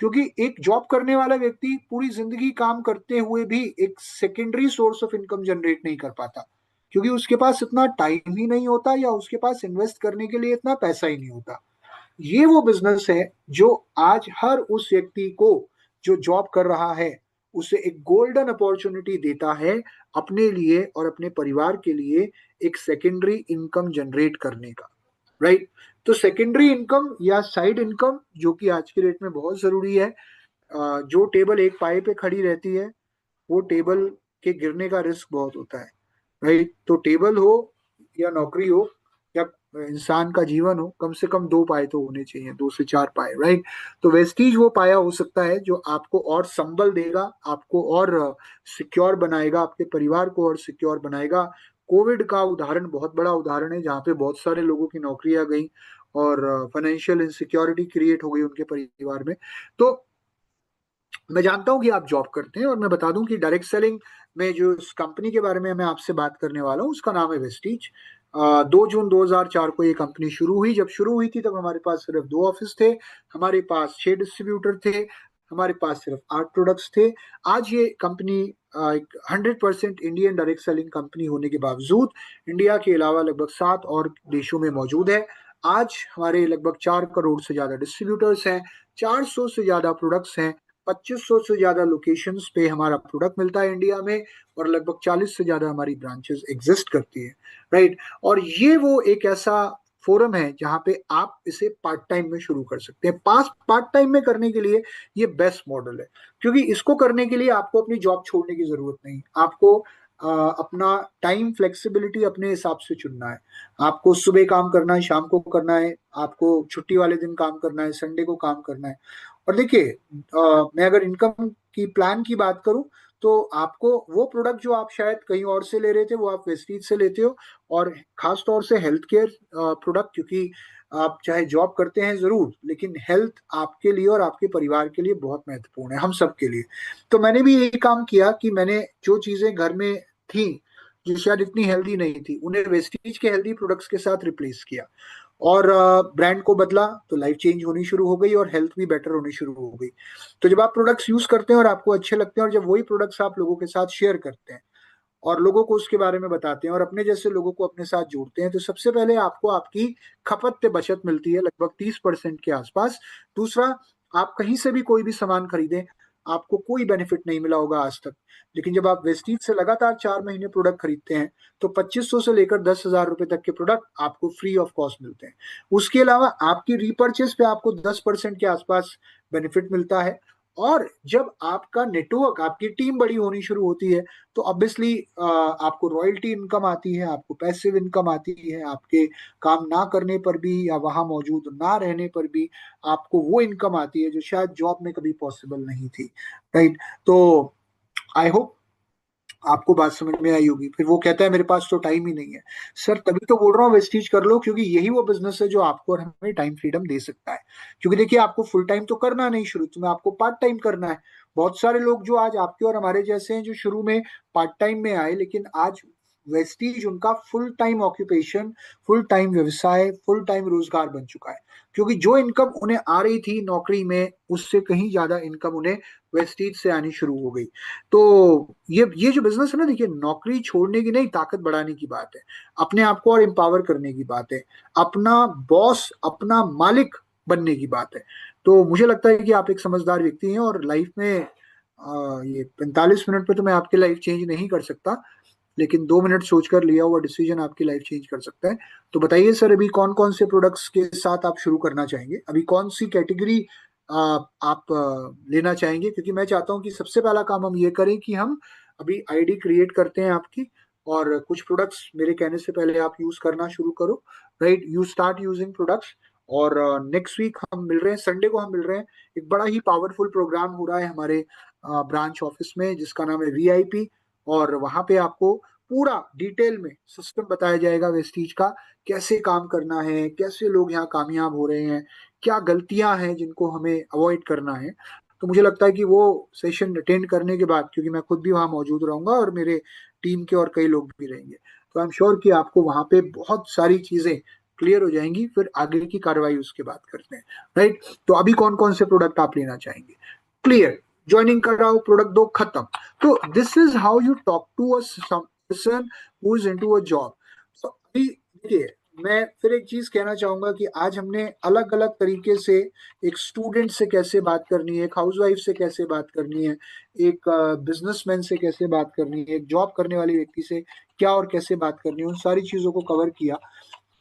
क्योंकि एक जॉब करने वाला व्यक्ति पूरी जिंदगी काम करते हुए भी एक secondary source of income generate नहीं कर पाता, क्योंकि उसके पास इतना टाइम ही नहीं होता या उसके पास इन्वेस्ट करने के लिए इतना पैसा ही नहीं होता। ये वो बिजनेस है जो आज हर उस व्यक्ति को जो जॉब कर रहा है उसे एक गोल्डन अपॉर्चुनिटी देता है अपने लिए और अपने परिवार के लिए एक सेकेंडरी इनकम जनरेट करने का। राइट। तो सेकेंडरी इनकम या साइड इनकम जो कि आज के डेट में बहुत जरूरी है। जो टेबल एक पाए पे खड़ी रहती है, वो टेबल के गिरने का रिस्क बहुत होता है। राइट। तो टेबल हो या नौकरी हो या इंसान का जीवन हो, कम से कम 2 पाए तो होने चाहिए, 2 से 4 पाए। राइट। तो वेस्टीज वो पाया हो सकता है जो आपको और संबल देगा, आपको और सिक्योर बनाएगा, आपके परिवार को और सिक्योर बनाएगा। कोविड का उदाहरण बहुत बड़ा उदाहरण है जहाँ पे बहुत सारे लोगों की नौकरियां गई और फाइनेंशियल इनसिक्योरिटी क्रिएट हो गई उनके परिवार में। तो मैं जानता हूं कि आप जॉब करते हैं और मैं बता दूं कि डायरेक्ट सेलिंग में जो इस कंपनी के बारे में मैं आपसे बात करने वाला हूं उसका नाम है वेस्टीज। 2 जून 2004 को ये कंपनी शुरू हुई। जब शुरू हुई थी तब हमारे पास सिर्फ 2 ऑफिस थे, हमारे पास 6 डिस्ट्रीब्यूटर थे, हमारे पास सिर्फ 8 प्रोडक्ट्स थे। आज ये कंपनी एक 100% इंडियन डायरेक्ट सेलिंग कंपनी होने के बावजूद इंडिया के अलावा लगभग 7 और देशों में मौजूद है। आज हमारे लगभग 4 करोड़ से ज्यादा डिस्ट्रीब्यूटर्स हैं, 400 से ज्यादा प्रोडक्ट्स हैं, 2500 से ज्यादा लोकेशंस पे हमारा प्रोडक्ट मिलता है इंडिया में, और लगभग 40 से ज्यादा हमारी ब्रांचेस एग्जिस्ट करती है। राइट। और ये वो एक ऐसा फोरम है जहाँ पे आप इसे पार्ट टाइम में शुरू कर सकते हैं। पास पार्ट टाइम में करने के लिए ये बेस्ट मॉडल है, क्योंकि इसको करने के लिए आपको अपनी जॉब छोड़ने की जरूरत नहीं। आपको अपना टाइम फ्लेक्सिबिलिटी अपने हिसाब से चुनना है। आपको सुबह काम करना है, शाम को करना है, आपको छुट्टी वाले दिन काम करना है, संडे को काम करना है। और देखिए, मैं अगर इनकम की प्लान की बात करूं तो आपको वो प्रोडक्ट जो आप शायद कहीं और से ले रहे थे वो आप वेस्टीज से लेते हो। और खास तौर से हेल्थ केयर प्रोडक्ट, क्योंकि आप चाहे जॉब करते हैं जरूर, लेकिन हेल्थ आपके लिए और आपके परिवार के लिए बहुत महत्वपूर्ण है, हम सब के लिए। तो मैंने भी यही काम किया कि मैंने जो चीजें घर में थी जो शायद इतनी हेल्दी नहीं थी उन्हें वेस्टीज के हेल्दी प्रोडक्ट्स के साथ रिप्लेस किया और ब्रांड को बदला, तो लाइफ चेंज होनी शुरू हो गई और हेल्थ भी बेटर होनी शुरू हो गई। तो जब आप प्रोडक्ट्स यूज करते हैं और आपको अच्छे लगते हैं और जब वही प्रोडक्ट्स आप लोगों के साथ शेयर करते हैं और लोगों को उसके बारे में बताते हैं और अपने जैसे लोगों को अपने साथ जोड़ते हैं, तो सबसे पहले आपको आपकी खपत पे बचत मिलती है लगभग 30% के आसपास। दूसरा, आप कहीं से भी कोई भी सामान खरीदें, आपको कोई बेनिफिट नहीं मिला होगा आज तक। लेकिन जब आप वेस्टीज से लगातार 4 महीने प्रोडक्ट खरीदते हैं तो 2500 से लेकर 10,000 रुपए तक के प्रोडक्ट आपको फ्री ऑफ कॉस्ट मिलते हैं। उसके अलावा आपकी रीपर्चेस पे आपको 10% के आसपास बेनिफिट मिलता है। और जब आपका नेटवर्क, आपकी टीम बड़ी होनी शुरू होती है तो ऑब्वियसली आपको रॉयल्टी इनकम आती है, आपको पैसिव इनकम आती है, आपके काम ना करने पर भी या वहां मौजूद ना रहने पर भी आपको वो इनकम आती है जो शायद जॉब में कभी पॉसिबल नहीं थी। राइट। तो आई होप आपको बात समझ में आई होगी। फिर वो कहता है मेरे पास तो टाइम ही नहीं है। सर तभी तो बोल रहा हूँ वेस्टीज कर लो, क्योंकि यही वो बिजनेस है जो आपको और हमें टाइम फ्रीडम दे सकता है। क्योंकि देखिए आपको फुल टाइम तो करना नहीं, शुरू में आपको पार्ट टाइम करना है। बहुत सारे लोग जो आज आपके और हमारे जैसे हैं, जो शुरू में पार्ट टाइम में आए, लेकिन आज वेस्टीज उनका full time occupation, full time व्यवसाय, फुल टाइम रोजगार बन चुका है। क्योंकि जो इनकम उन्हें आ रही थी नौकरी में, उससे कहीं ज्यादा इनकम उन्हें वेस्टीज से आनी शुरू हो गई। तो ये जो बिजनेस है ना, देखिए नौकरी छोड़ने की नहीं, ताकत बढ़ाने की बात है। अपने आप को और एम्पावर करने की बात है। अपना बॉस, अपना मालिक बनने की बात है। तो मुझे लगता है कि आप एक समझदार व्यक्ति हैं, और लाइफ में ये 45 मिनट पे तो मैं आपकी लाइफ चेंज नहीं कर सकता, लेकिन 2 मिनट सोचकर लिया हुआ डिसीजन आपकी लाइफ चेंज कर सकता है। तो बताइए सर, अभी कौन कौन से प्रोडक्ट्स के साथ आप शुरू करना चाहेंगे? अभी कौन सी कैटेगरी आप लेना चाहेंगे? क्योंकि मैं चाहता हूँ कि सबसे पहला काम हम ये करें कि हम अभी आईडी क्रिएट करते हैं आपकी, और कुछ प्रोडक्ट्स मेरे कहने से पहले आप यूज करना शुरू करो। Right, you start using products. और नेक्स्ट वीक हम मिल रहे हैं, संडे को हम मिल रहे हैं। एक बड़ा ही पावरफुल प्रोग्राम हो रहा है हमारे ब्रांच ऑफिस में, जिसका नाम है वीआईपी। और वहां पे आपको पूरा डिटेल में सिस्टम बताया जाएगा वेस्टीज का, कैसे काम करना है, कैसे लोग यहाँ कामयाब हो रहे हैं, क्या गलतियां हैं जिनको हमें अवॉइड करना है। तो मुझे लगता है कि वो सेशन अटेंड करने के बाद, क्योंकि मैं खुद भी वहाँ मौजूद रहूंगा और मेरे टीम के और कई लोग भी रहेंगे, तो आई एम श्योर कि आपको वहाँ पे बहुत सारी चीजें क्लियर हो जाएंगी। फिर आगे की कार्रवाई उसके बाद करते हैं। राइट, तो अभी कौन कौन से प्रोडक्ट आप लेना चाहेंगे? क्लियर, ज्वाइनिंग कराओ, प्रोडक्ट दो, खत्म। तो this is how you talk to a person who is into a job. तो अभी देखिए, मैं फिर एक चीज कहना चाहूंगा कि आज हमने अलग अलग तरीके से एक स्टूडेंट से कैसे बात करनी है, एक हाउसवाइफ से कैसे बात करनी है, एक बिजनेसमैन से कैसे बात करनी है, एक जॉब करने वाले व्यक्ति से क्या और कैसे बात करनी है, उन सारी चीजों को कवर किया।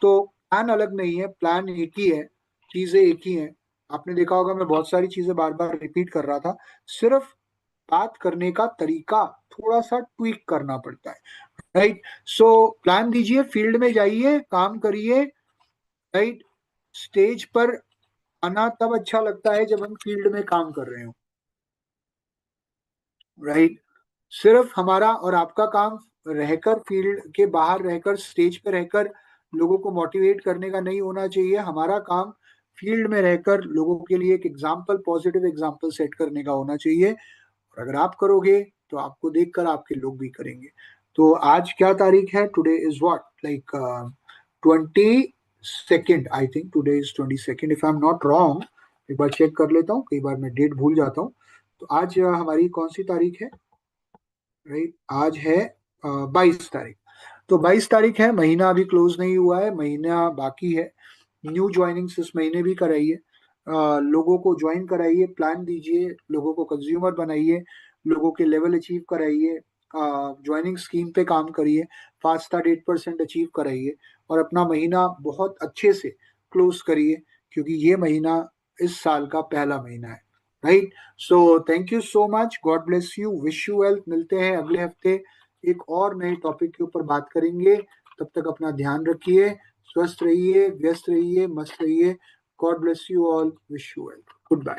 तो प्लान अलग नहीं है, प्लान एक ही है, चीजें एक ही हैं। आपने देखा होगा मैं बहुत सारी चीजें बार बार रिपीट कर रहा था। सिर्फ बात करने का तरीका थोड़ा सा ट्वीक करना पड़ता है। राइट, सो प्लान दीजिए, फील्ड में जाइए, काम करिए। राइट, स्टेज पर आना तब अच्छा लगता है जब हम फील्ड में काम कर रहे हो। राइट, सिर्फ हमारा और आपका काम रहकर, फील्ड के बाहर रहकर, स्टेज पे रहकर लोगों को मोटिवेट करने का नहीं होना चाहिए। हमारा काम फील्ड में रहकर लोगों के लिए एक एग्जाम्पल, पॉजिटिव एग्जाम्पल सेट करने का होना चाहिए। और अगर आप करोगे तो आपको देखकर आपके लोग भी करेंगे। तो आज क्या तारीख है? Today is what, like 22nd, I think today is 22nd, if I am not wrong. एक बार चेक कर लेता हूँ, कई बार मैं डेट भूल जाता हूँ। तो आज हमारी कौन सी तारीख है? राइट, आज है 22 तारीख। तो 22 तारीख है, महीना अभी क्लोज नहीं हुआ है, महीना बाकी है। न्यू ज्वाइनिंग्स इस महीने भी कराइए। लोगों को ज्वाइन कराइए, प्लान दीजिए, लोगों को कंज्यूमर बनाइए, लोगों के लेवल अचीव कराइए, ज्वाइनिंग स्कीम पे काम करिए, फास्टा 8% अचीव कराइए, और अपना महीना बहुत अच्छे से क्लोज करिए, क्योंकि ये महीना इस साल का पहला महीना है। Right, so thank you so much, God bless you, wish you wealth. मिलते हैं अगले हफ्ते, एक और नए टॉपिक के ऊपर बात करेंगे। तब तक अपना ध्यान रखिए, स्वस्थ रहिए, व्यस्त रहिए, मस्त रहिए। God bless you all, wish you wealth, good bye.